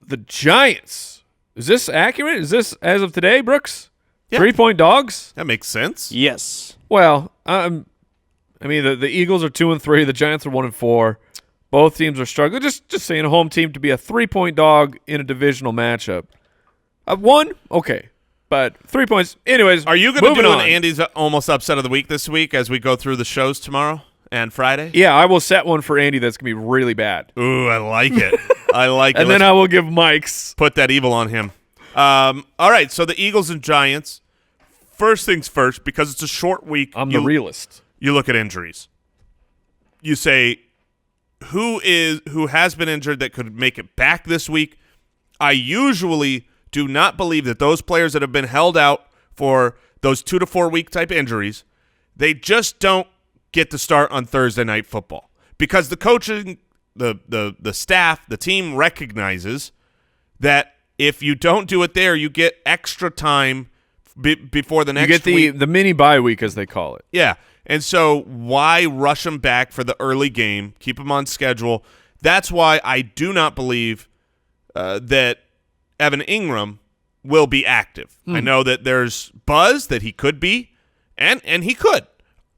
the Giants. Is this accurate? Is this as of today, Brooks? Yeah. 3-point dogs? That makes sense. Yes. Well, I mean, the Eagles are 2-3. The Giants are 1-4. Both teams are struggling. Just saying, a home team to be a 3-point dog in a divisional matchup. 1, okay, but 3 points. Anyways, are you going to do on. an Andy's almost upset of the week this week as we go through the shows tomorrow and Friday? Yeah, I will set one for Andy that's going to be really bad. Ooh, I like it. I like it. And then I will give Mike's. Put that evil on him. All right, so the Eagles and Giants. First things first, because it's a short week. I'm the realist. You look at injuries. You say, who has been injured that could make it back this week? I usually do not believe that those players that have been held out for those 2 to 4 week type injuries, they just don't get to start on Thursday Night Football because the coaching, the staff, the team recognizes that if you don't do it there, you get extra time before the next week. You get the mini bye week, as they call it. Yeah. And so why rush them back for the early game, keep them on schedule? That's why I do not believe that Evan Engram will be active. I know that there's buzz that he could be, and he could.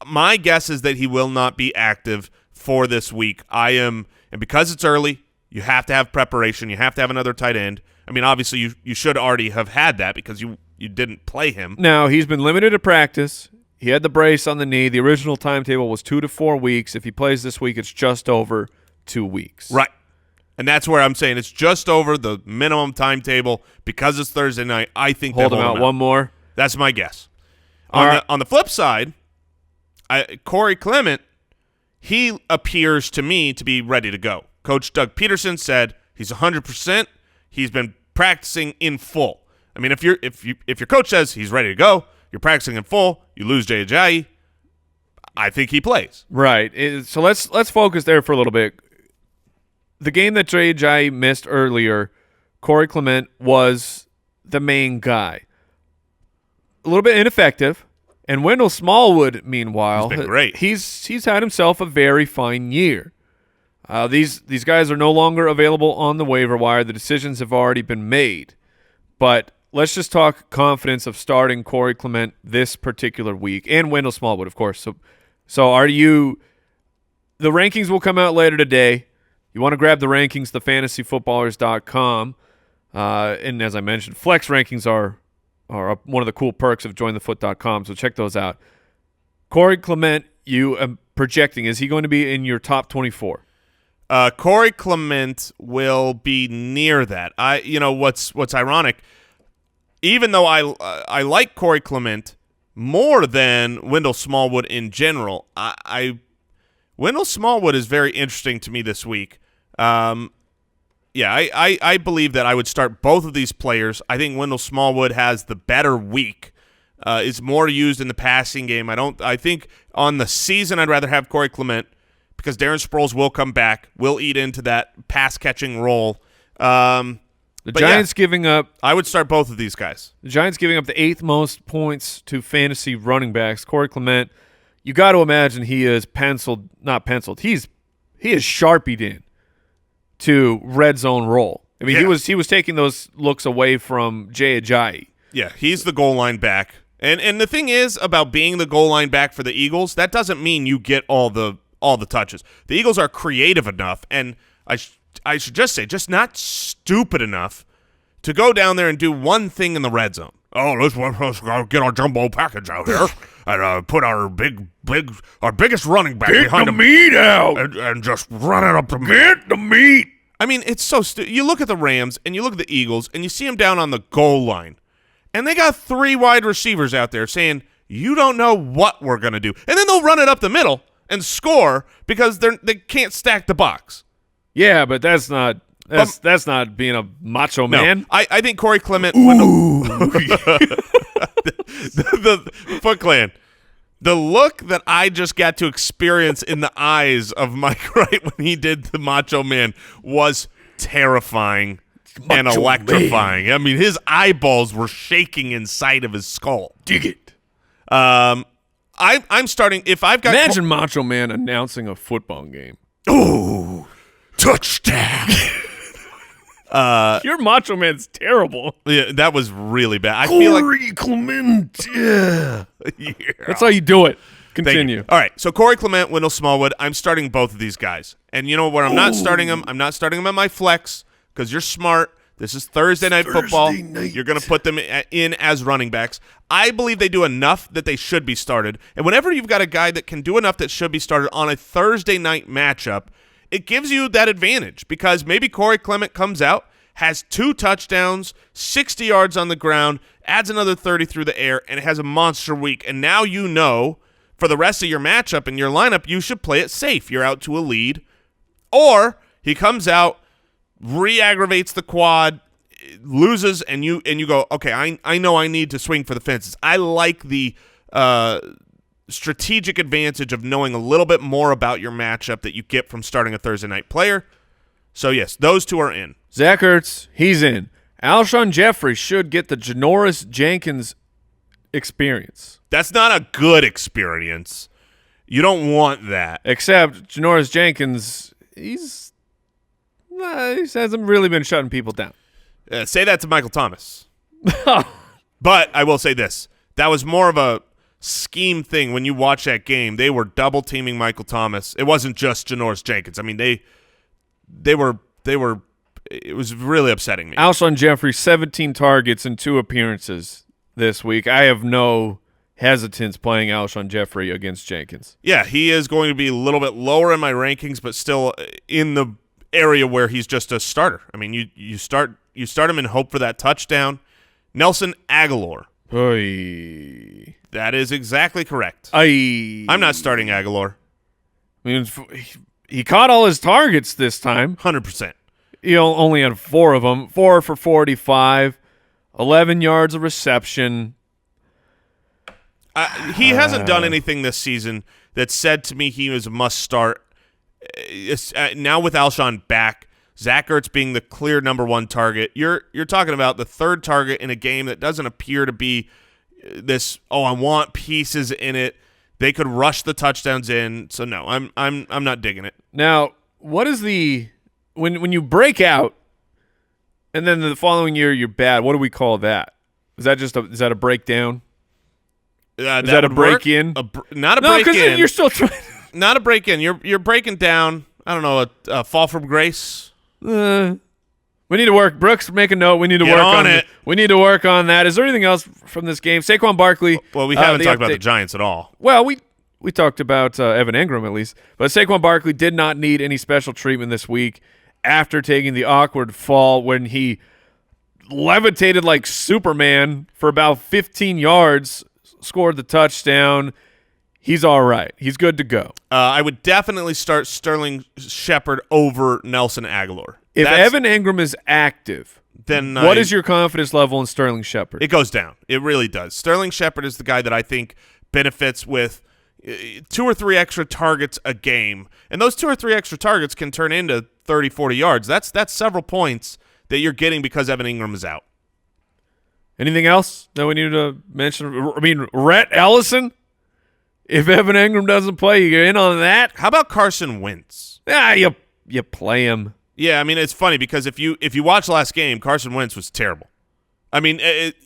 My guess is that he will not be active for this week. And because it's early, you have to have preparation. You have to have another tight end. I mean, obviously, you should already have had that because you didn't play him. Now, he's been limited to practice. He had the brace on the knee. The original timetable was 2 to 4 weeks. If he plays this week, it's just over 2 weeks. Right. And that's where I'm saying it's just over the minimum timetable because it's Thursday night. I think Hold him out one more. That's my guess. All right. On the flip side, Corey Clement, he appears to me to be ready to go. Coach Doug Peterson said he's 100%. He's been practicing in full. I mean, if your coach says he's ready to go, you're practicing in full, you lose Jay Ajayi, I think he plays. Right. So let's focus there for a little bit. The game that Jay Ajayi missed earlier, Corey Clement was the main guy. A little bit ineffective. And Wendell Smallwood, meanwhile, he's been great. He's had himself a very fine year. These guys are no longer available on the waiver wire. The decisions have already been made. But let's just talk confidence of starting Corey Clement this particular week, and Wendell Smallwood, of course. So are you – the rankings will come out later today. You want to grab the rankings, thefantasyfootballers.com. And as I mentioned, flex rankings are one of the cool perks of jointhefoot.com, so check those out. Corey Clement, you are projecting, is he going to be in your top 24? Corey Clement will be near that. What's ironic, even though I like Corey Clement more than Wendell Smallwood in general, Wendell Smallwood is very interesting to me this week. I believe that I would start both of these players. I think Wendell Smallwood has the better week. Is more used in the passing game. I think on the season I'd rather have Corey Clement because Darren Sproles will come back, will eat into that pass-catching role. The Giants giving up – I would start both of these guys. The Giants giving up the 8th most points to fantasy running backs. Corey Clement, you got to imagine he is not penciled. He is Sharpied in to red zone role. I mean, he was taking those looks away from Jay Ajayi. Yeah, he's the goal line back. And the thing is about being the goal line back for the Eagles, that doesn't mean you get all the touches. The Eagles are creative enough, and I should just say, just not stupid enough to go down there and do one thing in the red zone. Oh, let's get our jumbo package out here and put our biggest running back behind him. Get the meat out and just run it up the middle. Get the meat. I mean, it's so stupid. You look at the Rams and you look at the Eagles and you see them down on the goal line, and they got 3 wide receivers out there saying, "You don't know what we're gonna do," and then they'll run it up the middle and score because they can't stack the box. Yeah, but that's not being a macho man. No, I think Corey Clement. The Foot Clan. The look that I just got to experience in the eyes of Mike Wright when he did the Macho Man was terrifying and electrifying. Man. I mean, his eyeballs were shaking inside of his skull. Dig it. I'm starting. If I've got imagine Macho Man announcing a football game. Ooh, touchdown. Your Macho Man's terrible. Yeah, that was really bad. I Corey feel like Clement. Yeah. That's how you do it. Continue. All right, so Corey Clement, Wendell Smallwood. I'm starting both of these guys, and you know where I'm not starting them. I'm not starting them at my flex because you're smart. This is Thursday night football. You're going to put them in as running backs. I believe they do enough that they should be started. And whenever you've got a guy that can do enough that should be started on a Thursday night matchup, it gives you that advantage because maybe Corey Clement comes out, has 2 touchdowns, 60 yards on the ground, adds another 30 through the air, and it has a monster week. And now you know for the rest of your matchup and your lineup, you should play it safe. You're out to a lead. Or he comes out, re-aggravates the quad, loses, and you go, okay, I know I need to swing for the fences. I like the strategic advantage of knowing a little bit more about your matchup that you get from starting a Thursday night player. So, yes, those 2 are in. Zach Ertz, he's in. Alshon Jeffrey should get the Janoris Jenkins experience. That's not a good experience. You don't want that. Except Janoris Jenkins, he hasn't really been shutting people down. Say that to Michael Thomas. But I will say this. That was more of a scheme thing. When you watch that game, they were double-teaming Michael Thomas. It wasn't just Janoris Jenkins. I mean, they were it was really upsetting me. Alshon Jeffrey, 17 targets and 2 appearances this week. I have no hesitance playing Alshon Jeffrey against Jenkins. Yeah, he is going to be a little bit lower in my rankings, but still in the area where he's just a starter. I mean, you start him and hope for that touchdown. Nelson Aguilar. Oy. That is exactly correct. I'm not starting Aguilar. I mean, he caught all his targets this time. 100%. He only had 4 of them. 4 for 45, 11 yards of reception. He hasn't done anything this season that said to me he was a must start. Now with Alshon back, Zach Ertz being the clear number 1 target, you're talking about the 3rd target in a game that doesn't appear to be this. Oh, I want pieces in it. They could rush the touchdowns in. So no, I'm not digging it. Now, what is the when you break out, and then the following year you're bad? What do we call that? Is that a breakdown? Is that a break in? Not a break in. No, because you're still trying. Not a break in. You're breaking down. I don't know, a fall from grace. We need to work. Brooks, make a note. We need to work on it. We need to work on that. Is there anything else from this game? Saquon Barkley. Well, we haven't talked about the Giants at all. Well, we talked about Evan Engram at least, but Saquon Barkley did not need any special treatment this week after taking the awkward fall when he levitated like Superman for about 15 yards. Scored the touchdown. He's all right. He's good to go. I would definitely start Sterling Shepard over Nelson Aguilar. If Evan Engram is active, then what is your confidence level in Sterling Shepard? It goes down. It really does. Sterling Shepard is the guy that I think benefits with 2 or 3 extra targets a game. And those 2 or 3 extra targets can turn into 30, 40 yards. That's several points that you're getting because Evan Engram is out. Anything else that we need to mention? I mean, Rhett Ellison? If Evan Engram doesn't play, you're in on that? How about Carson Wentz? You play him. Yeah, I mean, it's funny because if you watch last game, Carson Wentz was terrible. I mean,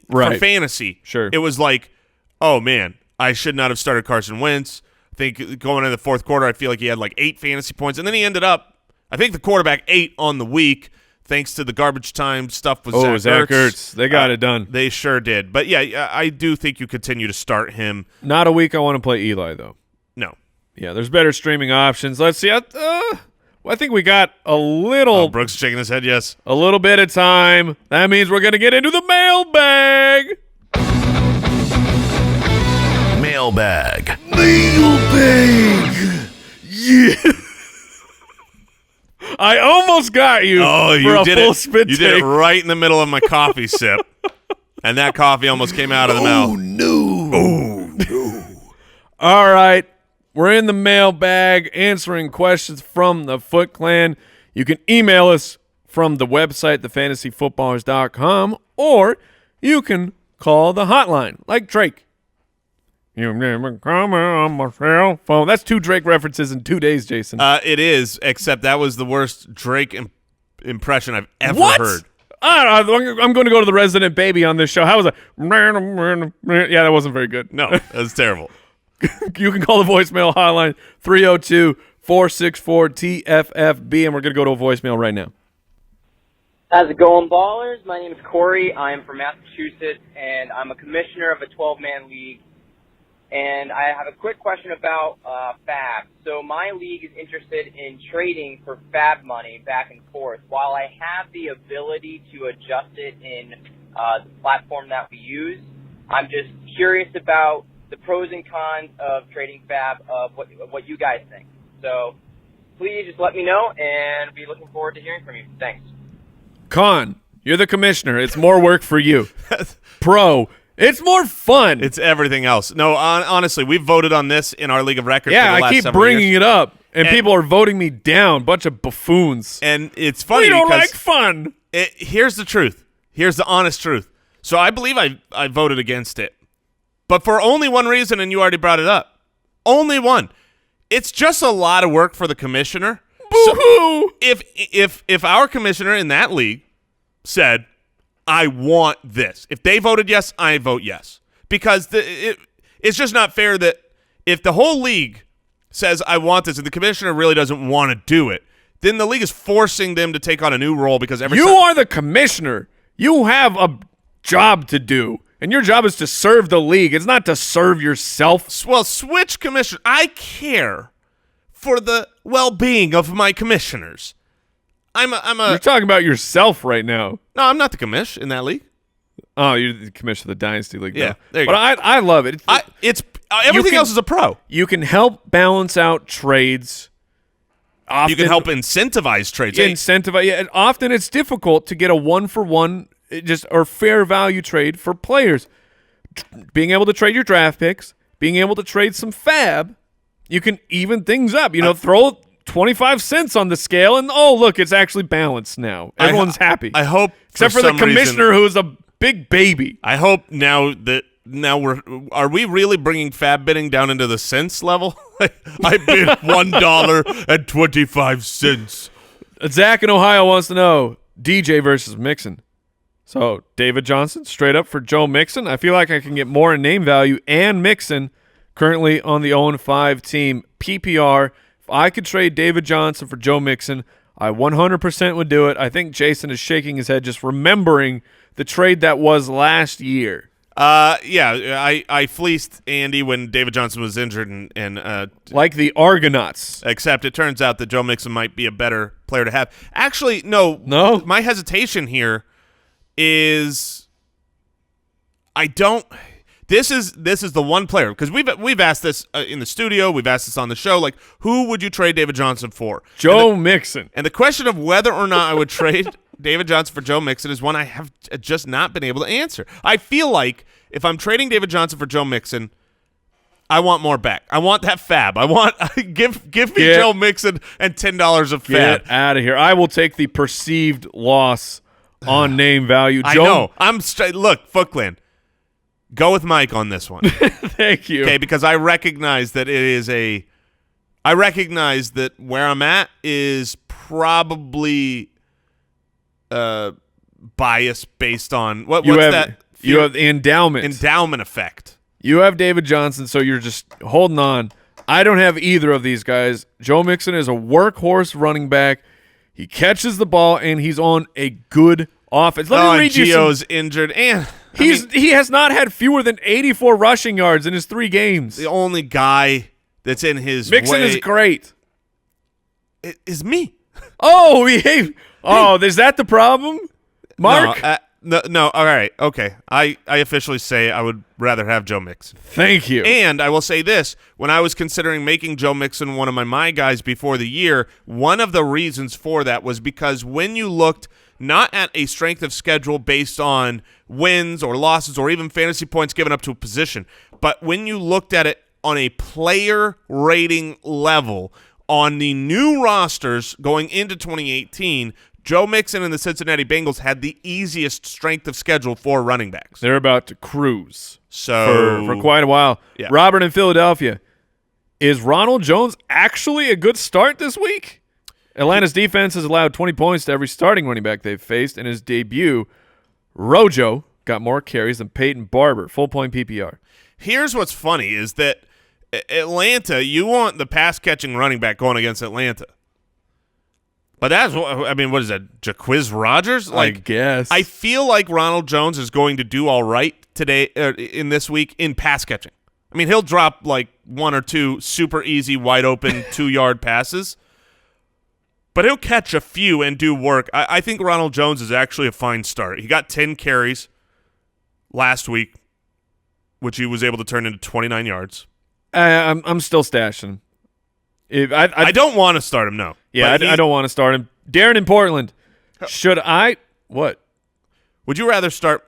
for fantasy, sure, it was like, oh, man, I should not have started Carson Wentz. I think going into the 4th quarter, I feel like he had like 8 fantasy points. And then he ended up, I think the quarterback 8 on the week. Thanks to the garbage time stuff with Zach Ertz. They got it done. They sure did. But, yeah, I do think you continue to start him. Not a week I want to play Eli, though. No. Yeah, there's better streaming options. Let's see. I think we got a little. Oh, Brooks shaking his head, yes. A little bit of time. That means we're going to get into the mailbag. Mailbag. Yeah. I almost got you for a full spit You did it right in the middle of my coffee sip. And that coffee almost came out of the mouth. Oh, no. All right. We're in the mailbag answering questions from the Foot Clan. You can email us from the website, thefantasyfootballers.com, or you can call the hotline like Drake. You never come on my cell phone. That's 2 Drake references in 2 days, Jason. It is, except that was the worst Drake impression I've ever heard. I'm going to go to the resident baby on this show. How was that? Yeah, that wasn't very good. No, that was terrible. You can call the voicemail hotline 302-464-TFFB, and we're going to go to a voicemail right now. How's it going, ballers? My name is Corey. I am from Massachusetts, and I'm a commissioner of a 12-man league. And I have a quick question about FAB. So my league is interested in trading for FAB money back and forth. While I have the ability to adjust it in the platform that we use, I'm just curious about the pros and cons of trading FAB, of what you guys think. So please just let me know, and I'll be looking forward to hearing from you. Thanks. Con, you're the commissioner. It's more work for you. Pro, it's more fun. It's everything else. No, honestly, we've voted on this in our League of Record. Yeah, for the last I keep several bringing years. it up, and people are voting me down. Bunch of buffoons. And it's funny we don't because like fun. Here's the truth. Here's the honest truth. So I believe I voted against it, but for only one reason, and you already brought it up. Only one. It's just a lot of work for the commissioner. Boo-hoo! So if our commissioner in that league said, I want this. If they voted yes, I vote yes. Because it's just not fair that if the whole league says, I want this, and the commissioner really doesn't want to do it, then the league is forcing them to take on a new role because You are the commissioner. You have a job to do, and your job is to serve the league. It's not to serve yourself. Well, switch commissioner. I care for the well-being of my commissioners. You're talking about yourself right now. No, I'm not the commish in that league. Oh, you're the commissioner of the Dynasty League. Yeah, though. there you but go. I love it. It's everything else is a pro. You can help balance out trades. Often, You can help incentivize trades. incentivize. Yeah, and often it's difficult to get a 1-for-1 or fair value trade for players. Being able to trade your draft picks, being able to trade some fab, you can even things up. Throw 25 cents on the scale, and look, it's actually balanced now. Everyone's happy. I hope, except for the commissioner, who's a big baby. I hope now are we really bringing fab bidding down into the cents level? I bid $1.25. Zach in Ohio wants to know DJ versus Mixon. So David Johnson straight up for Joe Mixon. I feel like I can get more in name value and Mixon currently on the 0-5 team PPR. If I could trade David Johnson for Joe Mixon, I 100% would do it. I think Jason is shaking his head just remembering the trade that was last year. I fleeced Andy when David Johnson was injured and like the Argonauts. Except it turns out that Joe Mixon might be a better player to have. Actually, no. My hesitation here is I don't. This is the one player, because we've asked this in the studio, we've asked this on the show. Like, who would you trade David Johnson for? Joe Mixon. And the question of whether or not I would trade David Johnson for Joe Mixon is one I have just not been able to answer. I feel like if I'm trading David Johnson for Joe Mixon, I want more back. I want that fab. I want give me Joe Mixon and $10 of fab. Get out of here. I will take the perceived loss on name value. I know. I'm straight. Look, Footland, go with Mike on this one. Thank you. Okay, because I recognize that I recognize that where I'm at is probably bias based on what's that? You have the endowment effect. You have David Johnson, so you're just holding on. I don't have either of these guys. Joe Mixon is a workhorse running back. He catches the ball, and he's on a good offense. Let me read you Gio's injured, and he has not had fewer than 84 rushing yards in his 3 games. The only guy that's in his Mixon is great. It is me. Oh, is that the problem, Mark? No. All right. Okay. I officially say I would rather have Joe Mixon. Thank you. And I will say this. When I was considering making Joe Mixon one of my guys before the year, one of the reasons for that was because when you looked not at a strength of schedule based on wins or losses or even fantasy points given up to a position, but when you looked at it on a player rating level on the new rosters going into 2018, Joe Mixon and the Cincinnati Bengals had the easiest strength of schedule for running backs. They're about to cruise for quite a while. Yeah. Robert in Philadelphia, is Ronald Jones actually a good start this week? Atlanta's defense has allowed 20 points to every starting running back they've faced. In his debut, Rojo got more carries than Peyton Barber, full point PPR. Here's what's funny is that Atlanta, you want the pass-catching running back going against Atlanta. But what is that, Jaquiz Rogers? I guess. I feel like Ronald Jones is going to do all right today in this week in pass catching. I mean, he'll drop like 1 or 2 super easy, wide open 2-yard passes, but he'll catch a few and do work. I think Ronald Jones is actually a fine start. He got 10 carries last week, which he was able to turn into 29 yards. I'm still stashing him. I don't want to start him, no. Yeah, I don't want to start him. Darren in Portland, should I? What? Would you rather start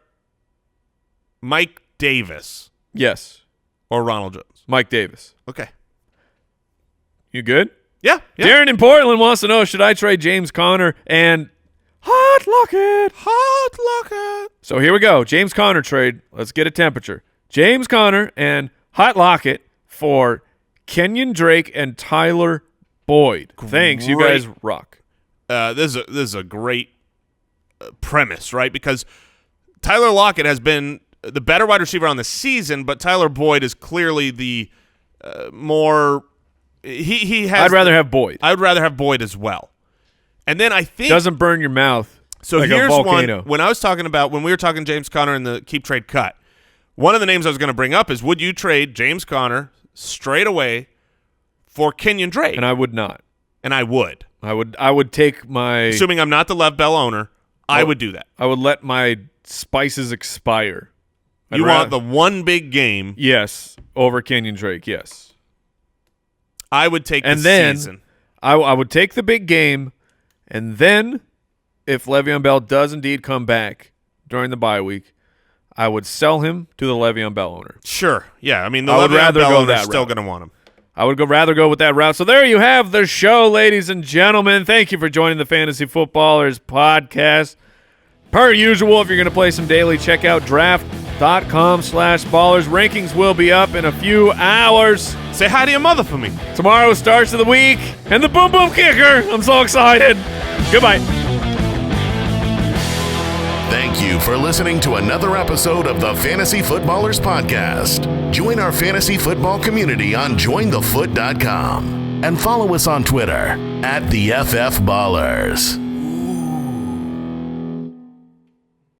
Mike Davis? Yes. Or Ronald Jones? Mike Davis. Okay. You good? Yeah. Darren in Portland wants to know, should I trade James Conner and Hot Lockett? So here we go. James Conner trade. Let's get a temperature. James Conner and Hot Lockett for Kenyan Drake and Tyler Boyd. Thanks, you guys rock. This is a great premise, right? Because Tyler Lockett has been the better wide receiver on the season, but Tyler Boyd is clearly the more. He has. I'd rather have Boyd. I would rather have Boyd as well. And then I think doesn't burn your mouth. So like here's a volcano. one. When we were talking James Conner in the keep trade cut, one of the names I was going to bring up is, would you trade James Conner straight away for Kenyan Drake? And I would not. And I would. I would take my. Assuming I'm not the Lev Bell owner, I would do that. I would let my spices expire. You want the one big game. Yes, over Kenyan Drake, yes. I would take and the then season. I would take the big game, and then if Le'Veon Bell does indeed come back during the bye week, I would sell him to the Le'Veon Bell owner. Sure. Yeah, I mean, the I would Le'Veon rather Bell go owner is that still route. going to want him. I would rather go with that route. So there you have the show, ladies and gentlemen. Thank you for joining the Fantasy Footballers podcast. Per usual, if you're going to play some daily, check out draft.com/ballers. Rankings will be up in a few hours. Say hi to your mother for me. Tomorrow starts of the week, and the boom boom kicker. I'm so excited. Goodbye. Thank you for listening to another episode of the Fantasy Footballers Podcast. Join our fantasy football community on jointhefoot.com and follow us on Twitter @TheFFBallers.